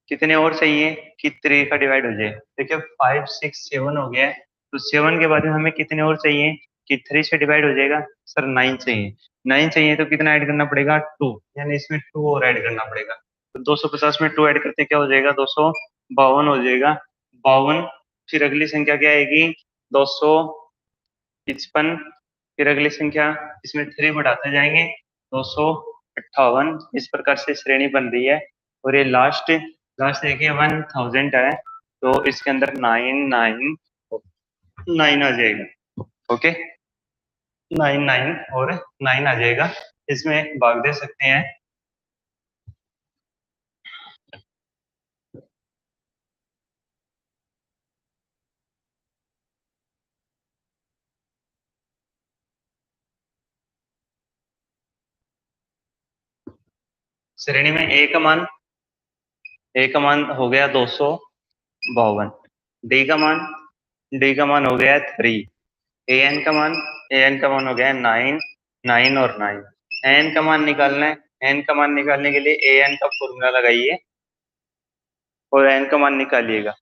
S1: कितने और चाहिए कि 3 का डिवाइड हो जाए? देखिए 5 6 7 हो गया है, तो 7 के बाद में हमें कितने और चाहिए कि 3 से डिवाइड हो जाएगा? सर 9 चाहिए। 9 चाहिए तो कितना ऐड करना पड़ेगा? 2, यानी इसमें 2 और ऐड करना पड़ेगा। तो 250 में 2 ऐड करते क्या हो जाएगा? 252 हो जाएगा। 52। फिर अगली संख्या क्या आएगी? 255। फिर अगली संख्या, इसमें 3 बढ़ाते जाएंगे, 258। इस प्रकार से श्रेणी बन रही है। और ये लास्ट लास्ट देखिए 1000 है, तो इसके अंदर 999 आ जाएगा। ओके, 99 और 9 आ जाएगा। इसमें भाग दे सकते हैं। श्रेणी में ए का मान हो गया 252। डी का मान हो गया 3। एन का मान हो गया 9। 9 और 9। एन का मान निकालना है। एन का मान निकालने के लिए ए एन का फॉर्मूला लगाइए और एन का मान निकालिएगा।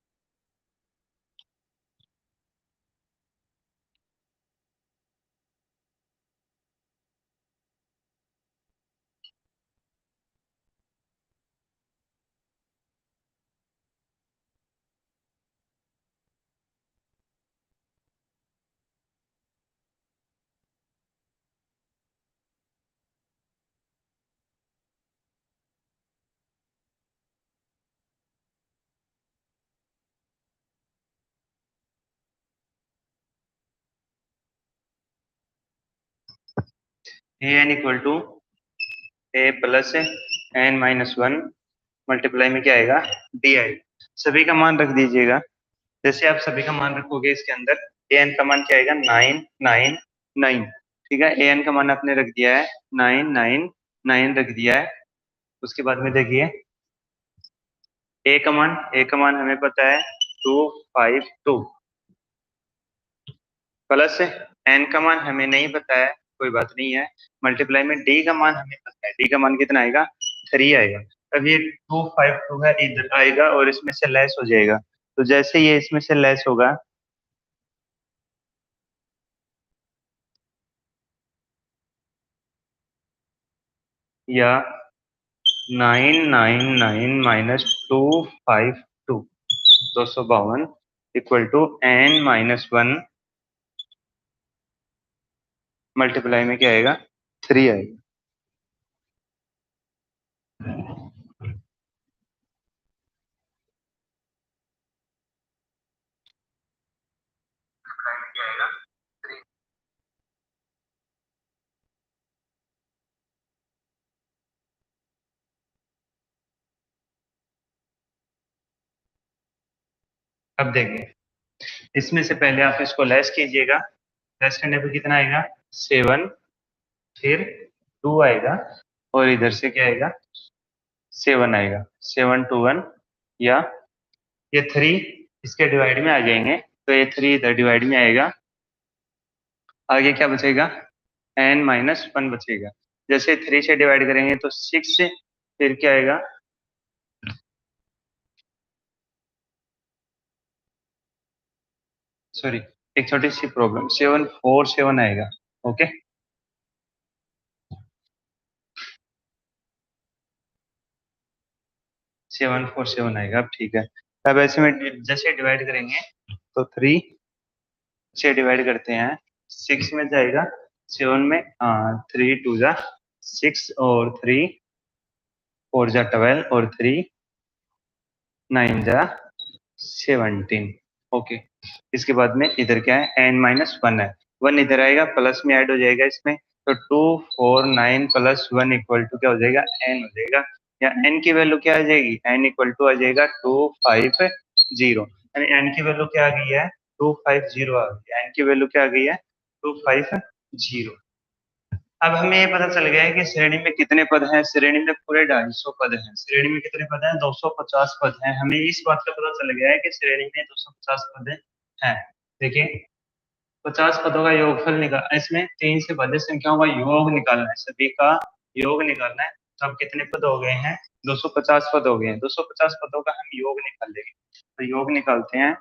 S1: A N equal to A plus N minus 1 multiply में क्या आएगा? डी आएगा। सभी का मान रख दीजिएगा। जैसे आप सभी का मान रखोगे इसके अंदर, ए एन का मान क्या आएगा? 999। ठीक है, ए एन का मान आपने रख दिया है 999 रख दिया है। उसके बाद में देखिए ए का मान हमें पता है 252 प्लस एन का मान हमें नहीं पता है, कोई बात नहीं है। मल्टीप्लाई में डी का मान हमें पता है। डी का मान कितना आएगा? 3 आएगा। अब ये 252 है, इधर आएगा और इसमें से लेस हो जाएगा। तो जैसे ये इसमें से लेस होगा, या 999 minus 252 252 equal to N minus 1 multiply में क्या आएगा? 3 आएगा। अब देखिए, इसमें से पहले आप इसको लेस कीजिएगा। लेस करने पे कितना आएगा? 7। फिर 2 आएगा और इधर से क्या आएगा? 7 आएगा। 7 2 1, या ये 3 इसके डिवाइड में आ जाएंगे, तो ये 3 इधर डिवाइड में आएगा। आगे क्या बचेगा? एन माइनस 1 बचेगा। जैसे 3 से डिवाइड करेंगे तो 6 से, फिर क्या आएगा? सॉरी, एक छोटी सी प्रॉब्लम, 747 आएगा। ओके, 747 आएगा। अब ठीक है। अब ऐसे में जैसे डिवाइड करेंगे तो 3 से डिवाइड करते हैं, 6 में जाएगा, 7 में 3 2 जा 6 और 3 4 जा 12 और 3 9 जा 17। ओके, इसके बाद में इधर क्या है? एन माइनस 1 है। 1 इधर आएगा, प्लस में ऐड हो जाएगा इसमें, तो 249 प्लस 1 इक्वल टू क्या हो जाएगा? एन हो जाएगा। या एन की वैल्यू क्या आ जाएगी? एन इक्वल टू आ जाएगा 250। यानी एन की वैल्यू क्या आ गई है? 250 आ गई, n की वैल्यू क्या आ गई है 250। अब हमें ये पता चल गया है कि श्रेणी में कितने पद हैं। श्रेणी में पूरे 250 पद हैं। श्रेणी में कितने पद हैं 250 पद हैं। हमें इस बात का पता चल गया है कि श्रेणी में 250 पद हैं। देखिए 50 पदों का योगफल निकाल, इसमें 3 से बाध्य संख्याओं का योग निकालना है, सभी का योग निकालना है। तो अब कितने पद हो गए हैं 250 पद हो गए हैं। 250 पदों का हम योग निकाल लेंगे। तो योग निकालते हैं।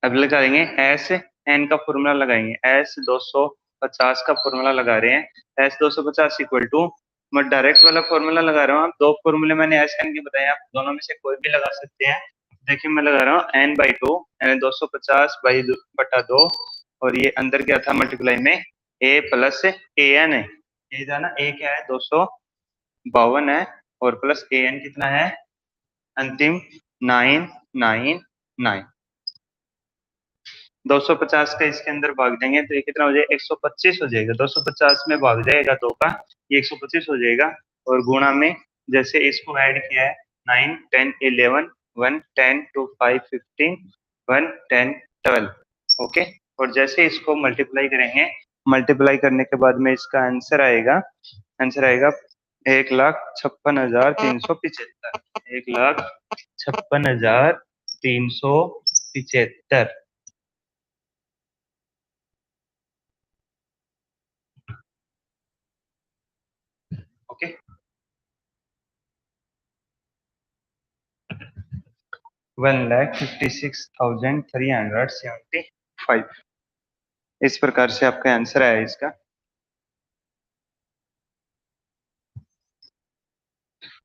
S1: अब लगाएंगे एस एन का फॉर्मूला लगाएंगे। एस 250 का फॉर्मूला लगा रहे हैं। एस 250 इक्वल टू, मैं डायरेक्ट वाला फॉर्मूला लगा रहा हूँ। आप दो फॉर्मूले मैंने एस एन के बताए, आप दोनों में से कोई भी लगा सकते हैं। देखिए मैं लगा रहा हूँ एन बाई टू, यानी 250 बाई बटा 2, और ये अंदर क्या था मल्टीप्लाई में ए प्लस ए एन है। ये था ना, ए क्या है 252 है, और प्लस ए एन कितना है अंतिम 999। 250 का इसके अंदर भाग देंगे तो ये कितना हो जाएगा 125 हो जाएगा। 250 में भाग जाएगा 2 का, ये 125 हो जाएगा। और गुणा में जैसे इसको ऐड किया है 9 10 11 1 10 2 5 15 1 10 12। ओके, और जैसे इसको मल्टीप्लाई करेंगे, मल्टीप्लाई करने के बाद में इसका आंसर आएगा, आंसर आएगा 1,56,375। 1,56,375। ओके, 1,56,375। इस प्रकार से आपका आंसर आया इसका।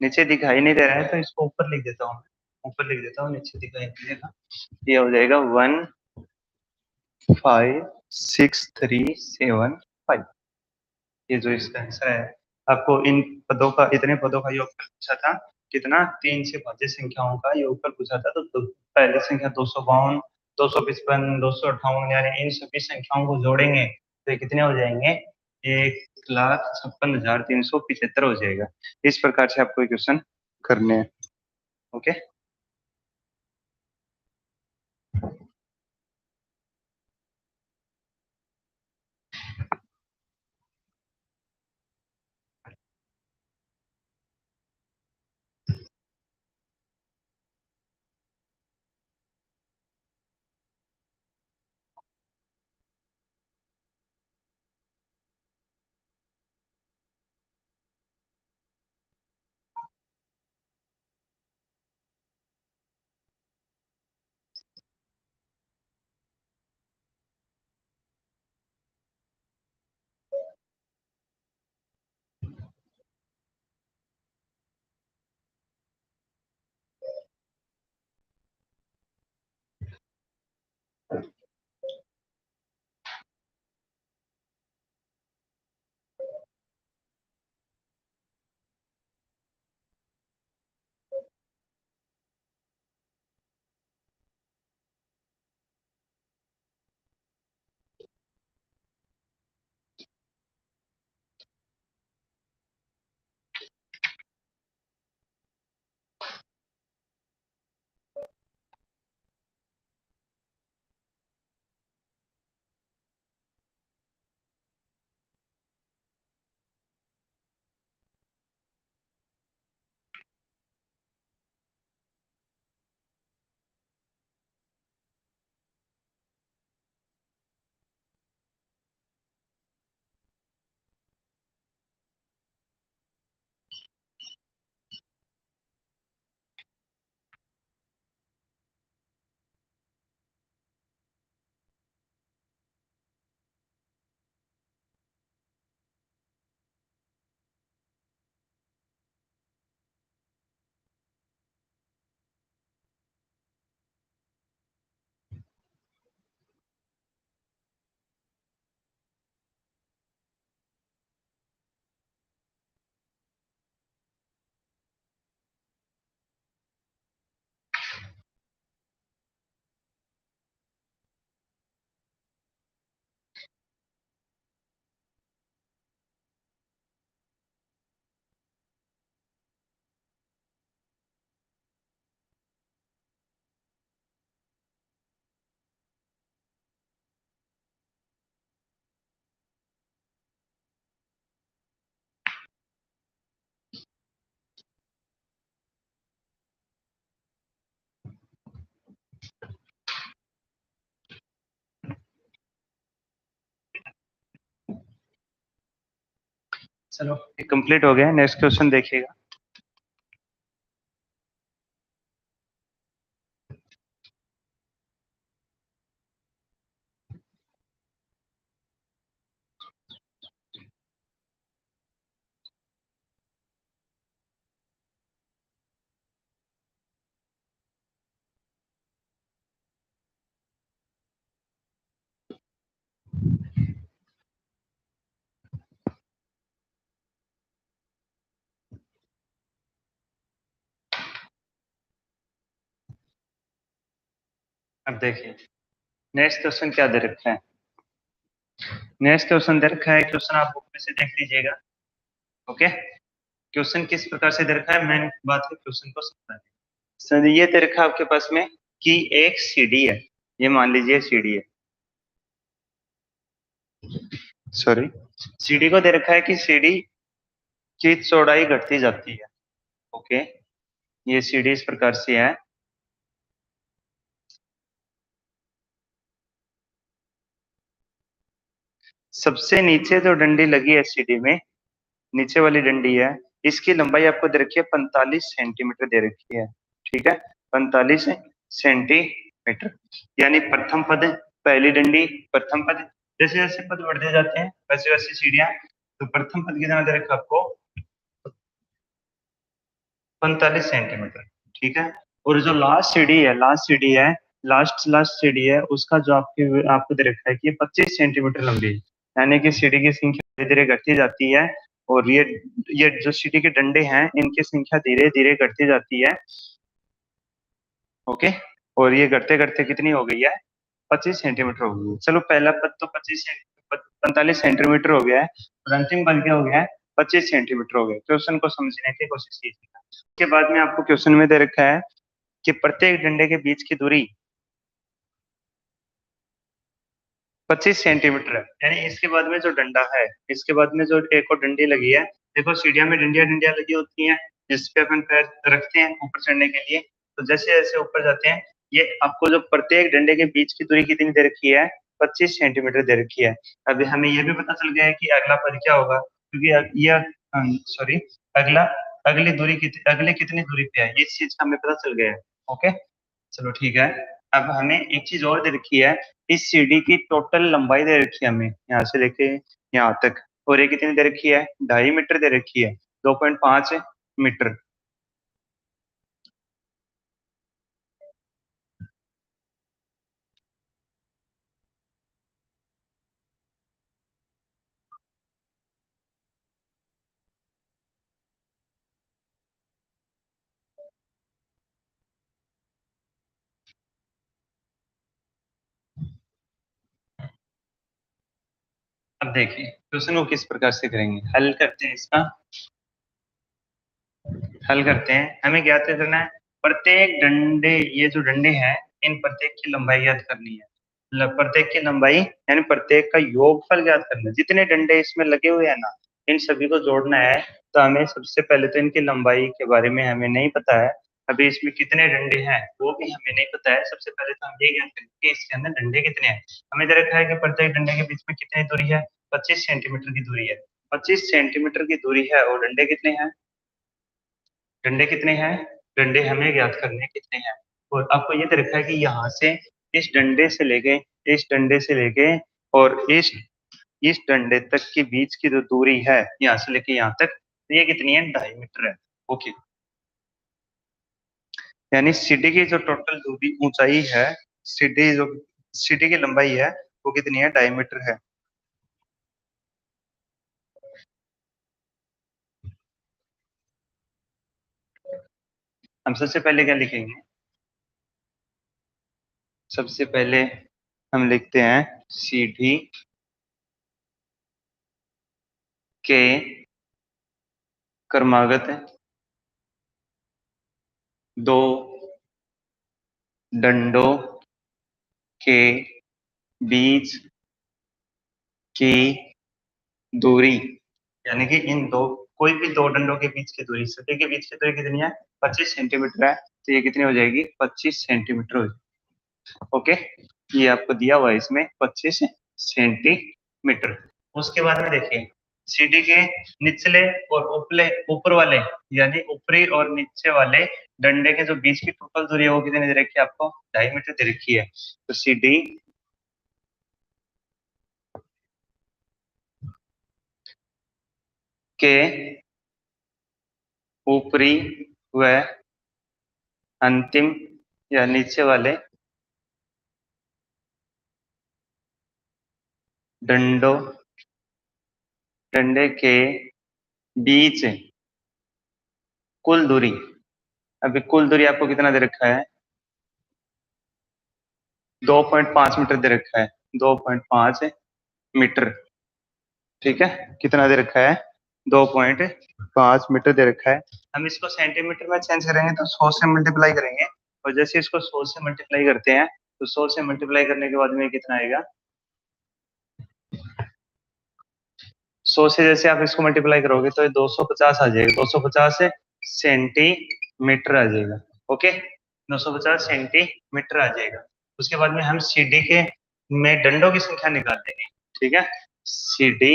S1: नीचे दिखाई नहीं दे रहा है तो इसको ऊपर लिख देता हूँ, ऊपर लिख देता हूँ, नीचे दिखाई नहीं देगा। ये हो जाएगा 1,56,375। ये जो इसका आंसर है। आपको इन पदों का, इतने पदों का योगफल पूछा था, कितना 3 से भाज्य संख्याओं का योगफल पूछा था। तो पहले संख्या 252, 255, 258, यानी इन सभी संख्याओं को जोड़ेंगे तो ये कितने हो जाएंगे 1,56,375 हो जाएगा। इस प्रकार से आपको क्वेश्चन करने हैं। ओके, चलो ये कंप्लीट हो गया। नेक्स्ट क्वेश्चन देखिएगा। अब देखिए नेक्स्ट क्वेश्चन क्या दे रखा है। नेक्स्ट क्वेश्चन दे रखा है, क्वेश्चन आप बुक में से देख लीजिएगा। ओके, क्वेश्चन किस प्रकार से दे रखा है, मेन बात है क्वेश्चन को समझना है। सर ये दे रखा है आपके पास में कि एक सीढ़ी है, ये मान लीजिए सीढ़ी है, सॉरी सीढ़ी को दे रखा है कि सीढ़ी की चौड़ाई घटती जाती है। ओके, ये सीढ़ी इस प्रकार से है। सबसे नीचे जो डंडी लगी है सीढ़ी में, नीचे वाली डंडी है, इसकी लंबाई आपको दे रखी है 45 सेंटीमीटर दे रखी है। ठीक है, 45 सेंटीमीटर, यानी प्रथम पद पहली डंडी प्रथम पद, जैसे जैसे पद बढ़ते जाते हैं वैसे वैसे सीढ़ियां, तो प्रथम पद कितना दे रखा आपको 45 सेंटीमीटर। ठीक है, और जो लास्ट सीढ़ी है उसका जो आपको दे रखा है कि 25 सेंटीमीटर लंबी है, यानी कि सीढ़ी की संख्या धीरे धीरे घटती जाती है। और ये जो सीढ़ी के डंडे हैं इनकी संख्या धीरे धीरे घटती जाती है। ओके, और ये घटते घटते कितनी हो गई है 25 सेंटीमीटर हो गई है। चलो पहला पद तो 45 सेंटीमीटर हो गया है, और अंतिम पद क्या हो गया है 25 सेंटीमीटर हो गया। क्वेश्चन को समझने की कोशिश कीजिए। उसके बाद में आपको क्वेश्चन में दे रखा है कि प्रत्येक डंडे के बीच की दूरी 25 सेंटीमीटर है, यानी इसके बाद में जो डंडा है, इसके बाद में जो एक और डंडी लगी है, देखो सीढ़ियां में डंडियां डंडियां लगी होती हैं जिसपे अपन पैर रखते हैं ऊपर चढ़ने के लिए। तो जैसे जैसे ऊपर जाते हैं, ये आपको जो प्रत्येक डंडे के बीच की दूरी कितनी दे रखी है 25 सेंटीमीटर दे रखी है। अभी हमें ये भी पता चल गया है कि अगला पद क्या होगा, क्योंकि ये सॉरी अगला अगले कितनी दूरी पे है, इस चीज का हमें पता चल गया है। ओके, चलो ठीक है। अब हमें एक चीज और दे रखी है, इस सीढ़ी की टोटल लंबाई दे रखी है हमें यहाँ से लेके यहाँ तक, और ये कितनी दे रखी है 2.5 मीटर दे रखी है, 2.5 मीटर। अब देखिए क्वेश्चन को किस प्रकार से करेंगे, हल करते हैं इसका। हल करते हैं, हमें ज्ञात करना है प्रत्येक डंडे, ये जो डंडे हैं इन प्रत्येक की लंबाई ज्ञात करनी है। प्रत्येक की लंबाई यानी प्रत्येक का योगफल ज्ञात करना है। जितने डंडे इसमें लगे हुए हैं ना, इन सभी को जोड़ना है। तो हमें सबसे पहले तो इनकी लंबाई के बारे में हमें नहीं पता है, अभी इसमें कितने डंडे हैं वो भी हमें नहीं पता है। सबसे पहले तो हम ये ज्ञात करेंगे कि इसके अंदर डंडे कितने हैं। हमें दे रखा है कि प्रत्येक डंडे के बीच में कितनी दूरी है, 25 सेंटीमीटर की दूरी है। 25 सेंटीमीटर की दूरी है, और डंडे कितने हैं, डंडे कितने हैं, डंडे हमें ज्ञात करने हैं कितने हैं। और आपको ये दे रखा है कि यहाँ से इस डंडे से लेके इस डंडे से लेके और इस डंडे तक के बीच की जो दूरी है यहाँ से लेके यहाँ तक, तो ये कितनी है 2.5 मीटर है। ओके, यानी सीढ़ी की जो टोटल दूरी ऊंचाई है, सीढ़ी जो सीढ़ी की लंबाई है वो कितनी है 2.5 मीटर है। हम सबसे पहले क्या लिखेंगे, सबसे पहले हम लिखते हैं सीढ़ी के क्रमागत दो डंडों के बीच की दूरी, यानी कि इन दो कोई भी दो डंडों के बीच की दूरी, सभी के बीच की दूरी कितनी है 25 सेंटीमीटर है, तो ये कितनी हो जाएगी 25 सेंटीमीटर हो जाएगी। ओके, ये आपको दिया हुआ है इसमें 25 सेंटीमीटर। उसके बाद में देखिए सीडी के निचले और ऊपर वाले यानी ऊपरी और नीचे वाले डंडे के जो बीच की टोटल दूरी है वो कितनी दे रखी है आपको? 2.5 मीटर दे रखी है। तो सीडी के ऊपरी व अंतिम या नीचे वाले डंडे के बीच कुल दूरी, अभी कुल दूरी आपको कितना दे रखा है? 2.5 मीटर दे रखा है, 2.5 मीटर। ठीक है, कितना दे रखा है? 2.5 मीटर दे रखा है। हम इसको सेंटीमीटर में चेंज करेंगे तो 100 से मल्टीप्लाई करेंगे, और जैसे इसको 100 से मल्टीप्लाई करते हैं तो 100 से मल्टीप्लाई करने के बाद में कितना आएगा? 100 से जैसे आप इसको मल्टीप्लाई करोगे तो 250 आ जाएगा, 250 सेंटीमीटर आ जाएगा। ओके, 250 सेंटीमीटर आ जाएगा। उसके बाद में हम सीडी के में डंडों की संख्या निकाल देंगे। ठीक है, सीडी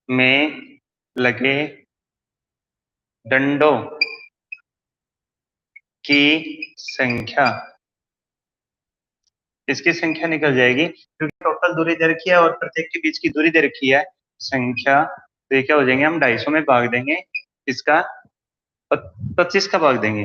S1: में लगे डंडों की संख्या, इसकी संख्या निकल जाएगी क्योंकि टोटल दूरी दे रखी है और प्रत्येक के बीच की दूरी दे रखी है संख्या। तो ये क्या हो जाएंगे, हम 250 में भाग देंगे, इसका 25 का भाग देंगे।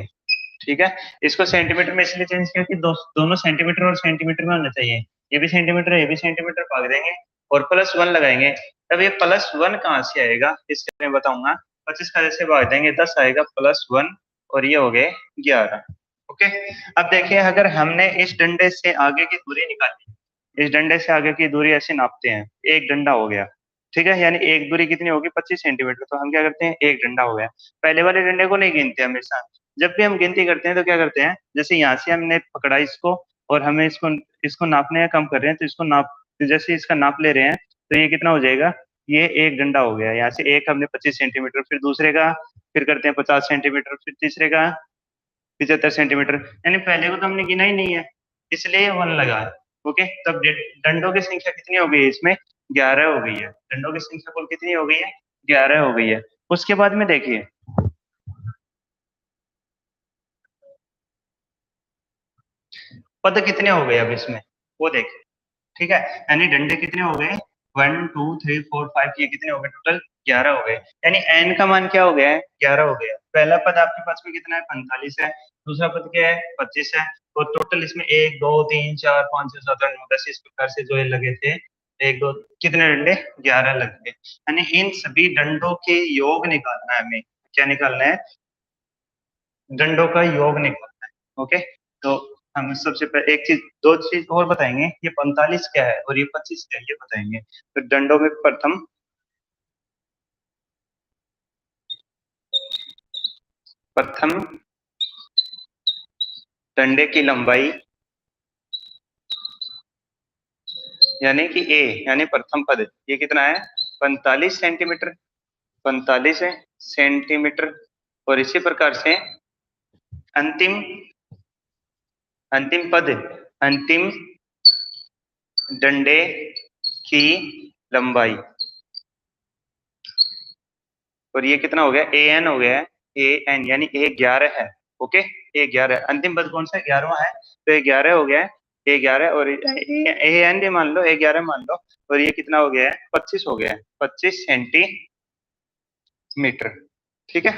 S1: ठीक है, इसको सेंटीमीटर में इसलिए चेंज किया कि दोनों सेंटीमीटर और सेंटीमीटर में होना चाहिए। ये भी सेंटीमीटर है, ये भी सेंटीमीटर, भाग देंगे और +1 लगाएंगे। तब ये +1 कहाँ से आएगा इसके मैं बताऊंगा। 25 का जैसे भाग देंगे 10 आएगा, +1 और ये हो गए 11। ओके, अब देखिए अगर हमने इस डंडे से आगे की दूरी निकाली, इस डंडे से आगे की दूरी ऐसे नापते हैं, एक डंडा हो गया। ठीक है, यानी एक दूरी कितनी होगी? 25 सेंटीमीटर। तो हम क्या करते हैं, एक डंडा हो गया। पहले वाले डंडे को नहीं गिनते हमेशा, जब भी हम गिनती करते हैं तो क्या करते हैं, जैसे यहाँ से हमने पकड़ा इसको और हमें इसको इसको नापने का काम कर रहे हैं, तो इसको नाप, जैसे इसका नाप ले रहे हैं तो ये कितना हो जाएगा? ये एक डंडा हो गया। यहाँ से एक हमने 25 सेंटीमीटर, फिर दूसरे का फिर करते हैं 50 सेंटीमीटर, फिर तीसरे का 75 सेंटीमीटर, यानी पहले को तो हमने गिना ही नहीं है, इसलिए 1 लगा है। ओके, तब डंडों की संख्या कितनी हो गई है इसमें? 11 हो गई है। डंडों की संख्या कुल कितनी हो गई है? 11 हो गई है। उसके बाद में देखिए पद कितने हो गए अब इसमें, वो देखिए। ठीक है, यानी डंडे कितने हो गए? 1 2 3 4 5, ये कितने हो गए टोटल? 11 हो गए। यानी एन का मान क्या हो गया है? 11 हो गया। पहला पद आपके पास में कितना है? 45 है। दूसरा पद क्या है? 25 है। और टोटल इसमें 1 2 3 4 5 6 7 8 9 10 इस प्रकार से जो है लगे थे, एक दो कितने डंडे? 11 लग गए। यानी इन सभी डंडों के योग निकालना है हमें। क्या निकालना है? डंडों का योग निकालना है। ओके, तो हम सबसे पहले एक चीज, दो चीज और बताएंगे, ये 45 क्या है और ये 25 क्या है ये बताएंगे। तो डंडों में प्रथम डंडे की लंबाई यानी कि ए, यानी प्रथम पद, ये कितना है? 45 सेंटीमीटर, 45 है सेंटीमीटर। और इसी प्रकार से अंतिम अंतिम पद, अंतिम डंडे की लंबाई, और ये कितना हो गया? ए एन हो गया है, ए एन, यानी ए 11 है। ओके, ए 11, अंतिम पद कौन सा? 11वां है, तो ए 11 हो गया है। ए 11 और ए एन भी मान लो, ए 11 मान लो, और ये कितना हो गया है? 25 हो गया है, 25 सेंटीमीटर। ठीक है,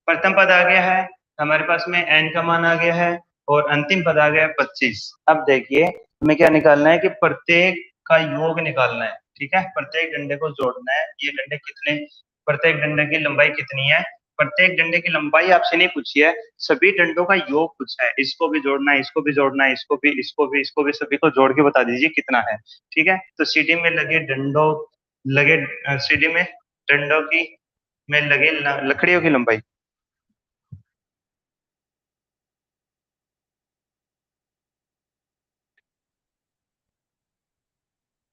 S1: प्रथम पद आ गया है हमारे पास में, एन का मान आ गया है, और अंतिम पद आ गया है 25। अब देखिए हमें क्या निकालना है कि प्रत्येक का योग निकालना है। ठीक है, प्रत्येक डंडे को जोड़ना है, ये डंडे कितने, प्रत्येक डंडे की लंबाई कितनी है। प्रत्येक डंडे की लंबाई आपसे नहीं पूछी है, सभी डंडों का योग पूछा है। इसको भी जोड़ना है, इसको भी जोड़ना है, इसको भी, इसको भी, इसको भी, सभी को जोड़ के बता दीजिए कितना है। ठीक है, तो सीडी में लगे डंडों, लगे सीडी में डंडों की में लगे लकड़ियों की लंबाई,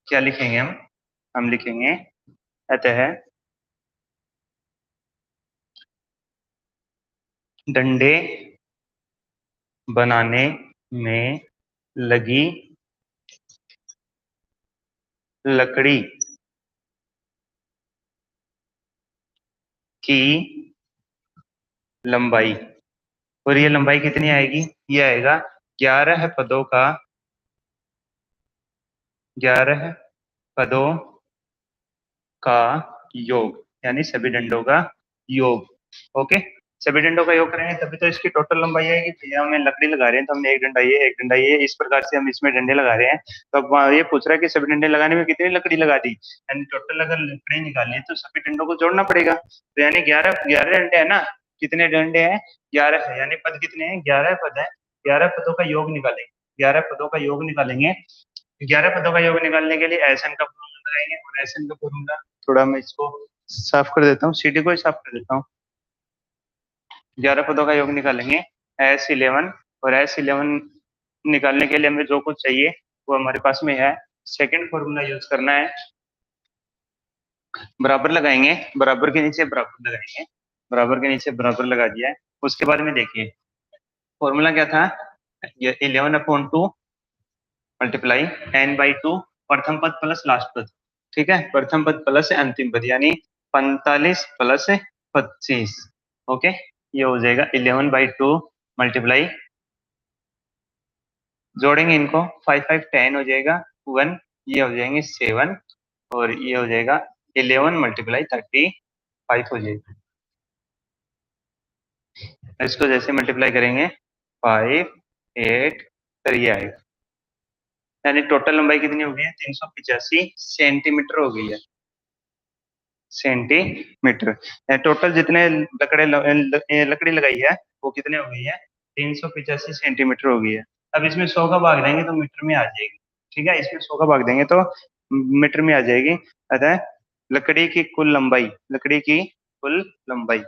S1: क्या लिखेंगे हम लिखेंगे अतः डंडे बनाने में लगी लकड़ी की लंबाई, और ये लंबाई कितनी आएगी, ये आएगा 11 पदों का, 11 पदों का योग, यानी सभी डंडों का योग। ओके, सभी डंडों का योग करेंगे तभी तो इसकी टोटल लंबाई आएगी। भैया हमें लकड़ी लगा रहे हैं तो हमने एक डंडा ये, एक डंडा ये, इस प्रकार से हम इसमें डंडे लगा रहे हैं। तो अब ये पूछ रहा है कि सभी डंडे लगाने में कितनी लकड़ी लगा दी, यानी टोटल अगर लकड़ी निकालनी है तो सभी डंडों को जोड़ना पड़ेगा। तो यानी 11 डंडे है ना, कितने डंडे हैं, 11 है, यानी पद कितने हैं, 11 पद है। 11 पदों का योग निकालेंगे, 11 पदों का योग निकालेंगे। 11 पदों का योग निकालने के लिए एसएन का फॉर्मूला लगाएंगे, और एसएन का फॉर्मूला, थोड़ा मैं इसको साफ कर देता हूँ, सीडी को ही साफ कर देता हूँ। 11 पदों का योग निकालेंगे S11, और S11 निकालने के लिए हमें जो कुछ चाहिए वो हमारे पास में है। सेकंड फॉर्मूला यूज करना है, बराबर लगाएंगे, बराबर के नीचे बराबर लगाएंगे, बराबर के नीचे बराबर लगा दिया है। उसके बाद में देखिए फॉर्मूला क्या था, ये 11/2 मल्टीप्लाई n/2 प्रथम पद प्लस लास्ट पद, ठीक है, प्रथम पद प्लस अंतिम पद, यानी 45 प्लस 25। ओके, ये हो जाएगा 11/2 मल्टीप्लाई, जोड़ेंगे इनको 5 5 10 हो जाएगा 1, ये हो जाएंगे 7, और ये हो जाएगा 11 मल्टीप्लाई 35 हो जाएगा। इसको जैसे मल्टीप्लाई करेंगे 5 8 फिर ये आएगा, यानी टोटल लंबाई कितनी हो गई है, 385 सेंटीमीटर हो गई है, सेंटीमीटर। टोटल जितने लकड़ी लगाई है वो कितने हो गई है, 385 सेंटीमीटर हो गई है। अब इसमें 100 का भाग देंगे तो मीटर में आ जाएगी, ठीक है, इसमें 100 का भाग देंगे तो मीटर में आ जाएगी। अतः लकड़ी की कुल लंबाई, लकड़ी की कुल लंबाई,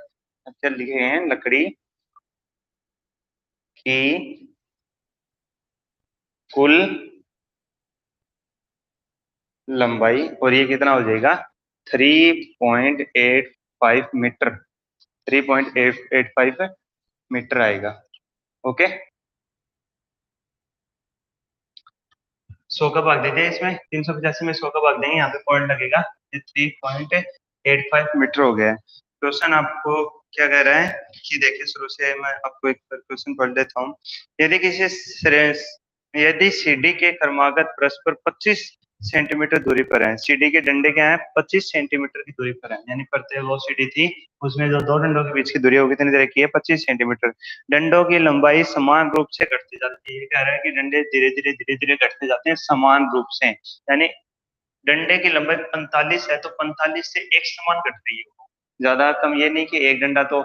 S1: अच्छा लिखे हैं, लकड़ी की कुल लंबाई, और ये कितना हो जाएगा, 3.85 मीटर, 3.85 मीटर आएगा। ओके, 100 का भाग देते हैं इसमें, 385 में 100 का भाग देंगे, यहाँ पे पॉइंट लगेगा, 3.85 मीटर हो गया है। क्वेश्चन आपको क्या कह रहा है कि देखिए, शुरू से मैं आपको एक क्वेश्चन पढ़ देता हूँ। यदि किसी यदि सीडी के क्रमागत परस्पर 25 सेंटीमीटर दूरी पर है, सीडी के डंडे क्या है, 25 सेंटीमीटर की दूरी पर है, यानी प्रत्येक वो सीडी थी उसमें जो दो डंडों के बीच की दूरी वो कितनी तरह की है, 25 सेंटीमीटर। डंडों की लंबाई समान रूप से घटती जाती है, ये कह रहा है कि डंडे धीरे धीरे घटते जाते हैं समान रूप से, यानी डंडे की लंबाई 45 है तो 45 से एक समान घट रही है, ज्यादा कम ये नहीं कि एक डंडा तो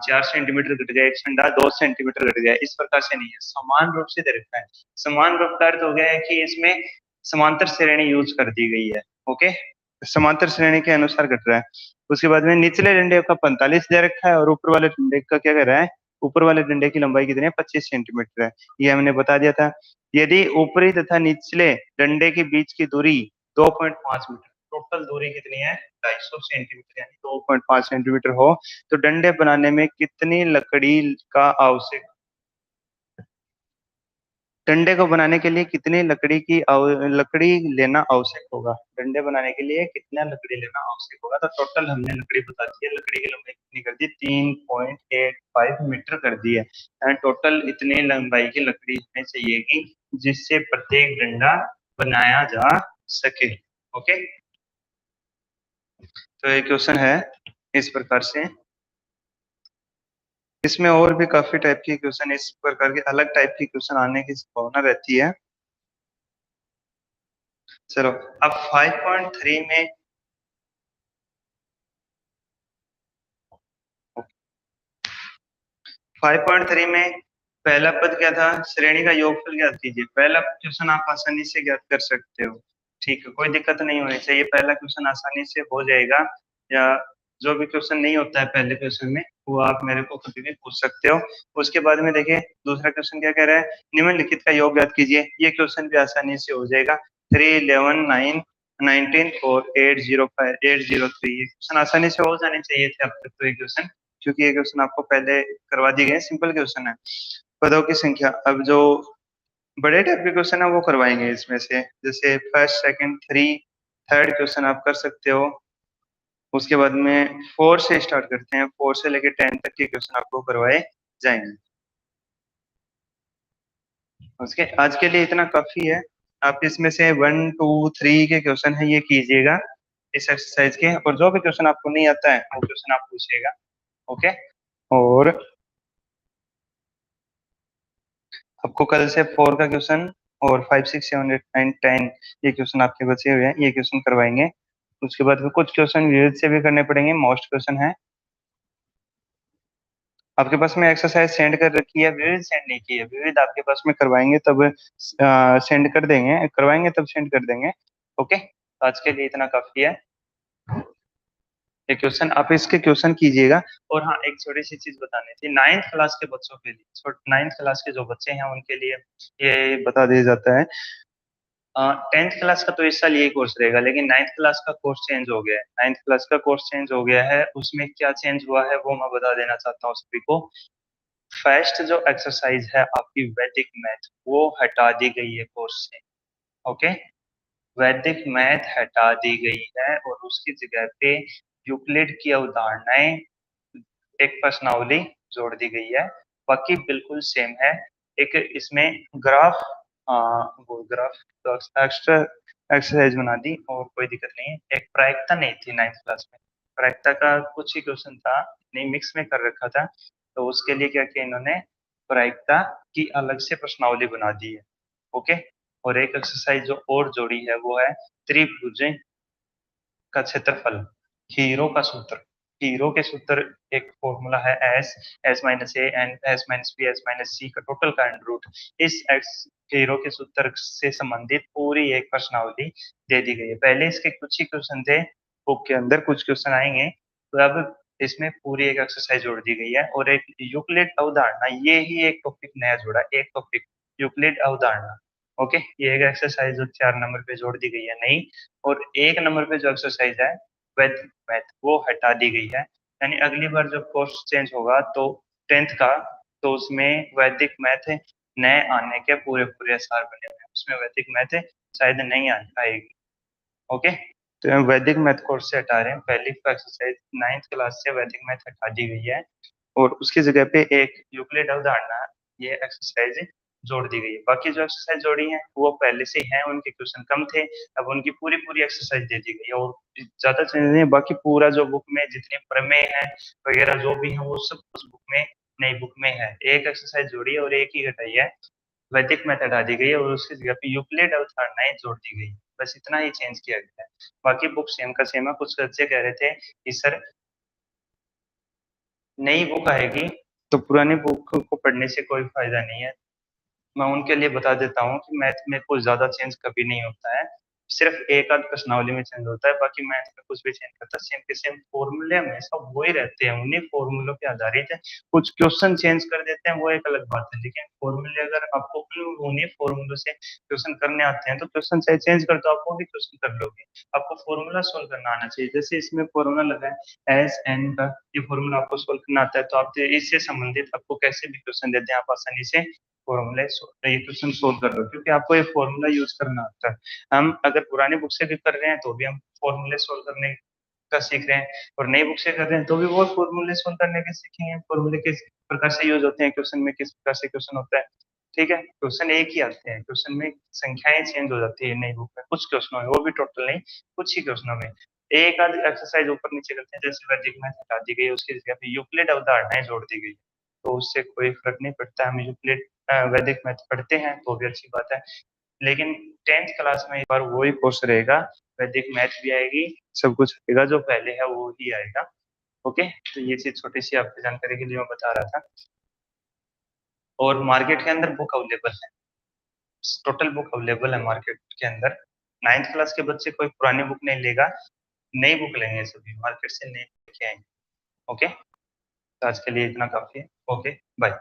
S1: 4 सेंटीमीटर घट गया, एक डंडा 2 सेंटीमीटर घट गया, इस प्रकार से नहीं है, समान रूप से दे रखा है। समान रूप का अर्थ हो गया है कि इसमें समांतर श्रेणी यूज कर दी गई है। ओके, समांतर श्रेणी के अनुसार घट रहा है। उसके बाद में निचले डंडे का 45 दे रखा है, और ऊपर वाले डंडे का क्या कर रहा है, ऊपर वाले डंडे की लंबाई कितनी है, 25 सेंटीमीटर है, ये हमने बता दिया था। यदि ऊपरी तथा निचले डंडे के बीच की दूरी 2.5 मीटर, टोटल दूरी कितनी है, 250 सेंटीमीटर, यानी 2.5 सेंटीमीटर हो तो डंडे बनाने में कितनी लकड़ी का आवश्यक, डंडे को बनाने के लिए कितनी लकड़ी लेना आवश्यक होगा, डंडे बनाने के लिए कितना लकड़ी लेना आवश्यक होगा। तो टोटल हमने लकड़ी बता दी है, लकड़ी की लंबाई कितनी कर दी, 3.85 मीटर कर दी है, यानी टोटल इतनी लंबाई की लकड़ी हमें चाहिए जिससे प्रत्येक डंडा बनाया जा सके। ओके, तो ये क्वेश्चन है इस प्रकार से। इसमें और भी काफी टाइप की क्वेश्चन, इस प्रकार के अलग टाइप की क्वेश्चन आने की संभावना रहती है। चलो, अब 5.3 में 5.3 में पहला पद क्या था, श्रेणी का योगफल ज्ञात कीजिए। पहला क्वेश्चन आप आसानी से ज्ञात कर सकते हो, ठीक है, कोई दिक्कत नहीं होनी चाहिए, पहला क्वेश्चन आसानी से हो जाएगा। या जो भी क्वेश्चन नहीं होता है पहले क्वेश्चन में वो आप मेरे को कभी भी पूछ सकते हो। उसके बाद में देखिए दूसरा क्वेश्चन क्या कह रहा है, निम्नलिखित का योग ज्ञात कीजिए, ये क्वेश्चन भी आसानी से हो जाएगा। 3 11 9 19 और 805 803, ये क्वेश्चन आसानी से हो जाने चाहिए थे अब तक तो ये क्वेश्चन, क्योंकि ये क्वेश्चन आपको पहले करवा दिए गए, सिंपल क्वेश्चन है। पदों की संख्या, अब जो बड़े टाइप के क्वेश्चन है वो करवाएंगे इसमें से, जैसे first second three third question आप कर सकते हो। उसके बाद में 4 से स्टार्ट करते हैं, 4 से लेकर 10 तक के क्वेश्चन आपको करवाए जाएंगे। उसके आज के लिए इतना काफी है। आप इसमें से 1 2 3 के क्वेश्चन है ये कीजिएगा इस एक्सरसाइज के, और जो भी क्वेश्चन आपको नहीं आता है वो क्वेश्चन आप पूछिएगा। ओके। और आपको कल से 4 का क्वेश्चन और 5 6 7 8 9 10 ये क्वेश्चन आपके बचे हुए हैं, ये क्वेश्चन करवाएंगे। उसके बाद कुछ क्वेश्चन विविध से भी करने पड़ेंगे, मोस्ट क्वेश्चन है। आपके पास में एक्सरसाइज सेंड कर रखी है, विविध सेंड नहीं की है, विविध आपके पास में करवाएंगे तब सेंड कर देंगे, करवाएंगे तब सेंड कर देंगे। ओके, आज के लिए इतना काफी है। ये क्वेश्चन आप इसके क्वेश्चन कीजिएगा। और हाँ, एक छोटी सी चीज बतानी थी, 9th क्लास के बच्चों के लिए, 9th क्लास के जो बच्चे हैं उनके लिए ये बता दिया जाता है। 10th क्लास का तो इस साल यही कोर्स रहेगा, लेकिन 9th क्लास का कोर्स चेंज हो गया है। 9th क्लास का कोर्स चेंज हो गया है, उसमें क्या चेंज हुआ है वो मैं बता देना चाहता हूँ सभी को। फर्स्ट जो एक्सरसाइज है आपकी वैदिक मैथ, वो हटा दी गई है कोर्स से। ओके, वैदिक मैथ हटा दी गई है और उसकी जगह पे यूक्लिड की अवधारणाएं, एक प्रश्नावली जोड़ दी गई है। बाकी बिल्कुल सेम है। एक इसमें ग्राफ, वो ग्राफ तो एक्स्ट्रा एक्सरसाइज बना दी और कोई दिक्कत नहीं है। एक प्रायिकता नहीं थी 9th क्लास में, प्रायिकता का कुछ ही क्वेश्चन था, नहीं मिक्स में कर रखा था, तो उसके लिए क्या किया इन्होंने, प्रायिकता की अलग से प्रश्नावली बना दी है। ओके। और एक एक्सरसाइज जो और जोड़ी है वो है त्रिभुज का क्षेत्रफल, हीरो का सूत्र। हीरो के सूत्र एक फॉर्मूला है S, S minus A and S minus B S minus C का टोटल का अंडर रूट। इस एक्स हीरो के सूत्र से संबंधित पूरी एक प्रश्नावली दे दी गई है। पहले इसके कुछ ही क्वेश्चन थे बुक के अंदर, कुछ क्वेश्चन आएंगे, तो अब इसमें पूरी एक एक्सरसाइज जोड़ दी गई है। और एक यूक्लिड अवधारणा, ये ही एक टॉपिक नया जोड़ा, एक टॉपिक यूक्लिड अवधारणा। ओके, ये एक एक्सरसाइज जो 4 नंबर पे जोड़ दी गई है नई। और 1 नंबर पे जो एक्सरसाइज है वैदिक मैथ, वो हटा दी गई है। यानी अगली बार जब कोर्स चेंज होगा तो 10th का, तो उसमें वैदिक मैथ नए आने के पूरे पूरे आसार बने हुए हैं, उसमें वैदिक मैथ शायद नहीं आएगी। ओके, तो हम वैदिक मैथ कोर्स से हटा रहे हैं, पहली एक्सरसाइज 9th क्लास से वैदिक मैथ हटा दी गई है और उसकी जगह पे एक यूक्लिड अवधारणा, ये एक्सरसाइज जोड़ दी गई है। बाकी जो एक्सरसाइज जोड़ी है वो पहले से हैं, उनके क्वेश्चन कम थे, अब उनकी पूरी पूरी एक्सरसाइज दे दी गई है और ज्यादा चेंज नहीं है। बाकी पूरा जो बुक में जितने प्रमेय है वगैरह जो भी है वो सब उस बुक में, नई बुक में है। एक एक्सरसाइज जोड़ी है और एक ही घटाई है, वैदिक मेथड हटा दी गई है और उसकी जगह पे यूक्लिड अवधारणाएं जोड़ दी गई। बस इतना ही चेंज किया गया है, बाकी बुक सेम का सेम है। कुछ बच्चे कह रहे थे कि सर नई बुक आएगी तो पुरानी बुक को पढ़ने से कोई फायदा नहीं है। मैं उनके लिए बता देता हूँ कि मैथ में कुछ ज्यादा चेंज कभी नहीं होता है, सिर्फ एक आध प्रश्नावली में चेंज होता है, बाकी मैथ में कुछ भी चेंज करता है, सेम के सेम फॉर्मूले हमेशा वो ही रहते हैं, उन्हीं फॉर्मूलों पे आधारित है। कुछ क्वेश्चन चेंज कर देते हैं वो एक अलग बात है, लेकिन फॉर्मूले अगर आपको उन्हीं फॉर्मूलों से क्वेश्चन करने आते हैं तो क्वेश्चन चाहे चेंज कर दो आप वो भी क्वेश्चन कर लोगे। आपको फॉर्मूला सोल्व करना आना चाहिए। जैसे इसमें फॉर्मूला लगा है एस एन का, ये फॉर्मूला आपको सोल्व करना आता है तो आप इससे संबंधित आपको कैसे भी क्वेश्चन देते हैं आप आसानी से फॉर्मूले ये क्वेश्चन सोल्व कर लो, क्योंकि आपको ये फॉर्मूला यूज करना आता है। हम अगर पुरानी बुक से भी कर रहे हैं तो भी हम फॉर्मूले सोल्व करने का सीख रहे हैं, और नई बुक से कर रहे हैं तो भी वो फॉर्मूले सोल्व करने के सीखेंगे, फॉर्मूले किस प्रकार से यूज होते हैं क्वेश्चन में, किस प्रकार से क्वेश्चन होता है। ठीक है, क्वेश्चन एक ही आते हैं, क्वेश्चन में संख्याएं चेंज हो जाती है नई बुक में, कुछ क्वेश्चनों में, वो भी टोटल नहीं, कुछ ही क्वेश्चनों में। एक आध एक्सरसाइज ऊपर नीचे करते हैं, जैसे वैदिक मैथ हटा दी गई उसकी जगह पे यूक्लिड अवधारणाएं जोड़ दी गई, तो उससे कोई फर्क नहीं पड़ता। हम यूक्लिड वैदिक मैथ पढ़ते हैं तो भी अच्छी बात है, लेकिन 10th क्लास में एक बार वही कोर्स रहेगा, वैदिक मैथ भी आएगी, सब कुछ आएगा, जो पहले है वो ही आएगा। ओके, तो ये चीज छोटी सी आपकी जानकारी के लिए मैं बता रहा था। और मार्केट के अंदर बुक अवेलेबल है, टोटल बुक अवेलेबल है मार्केट के अंदर। 9th क्लास के बच्चे कोई पुरानी बुक नहीं लेगा, नई बुक लेंगे, सभी मार्केट से नई लेके आएंगे। ओके, तो आज के लिए इतना काफी है। Okay, bye.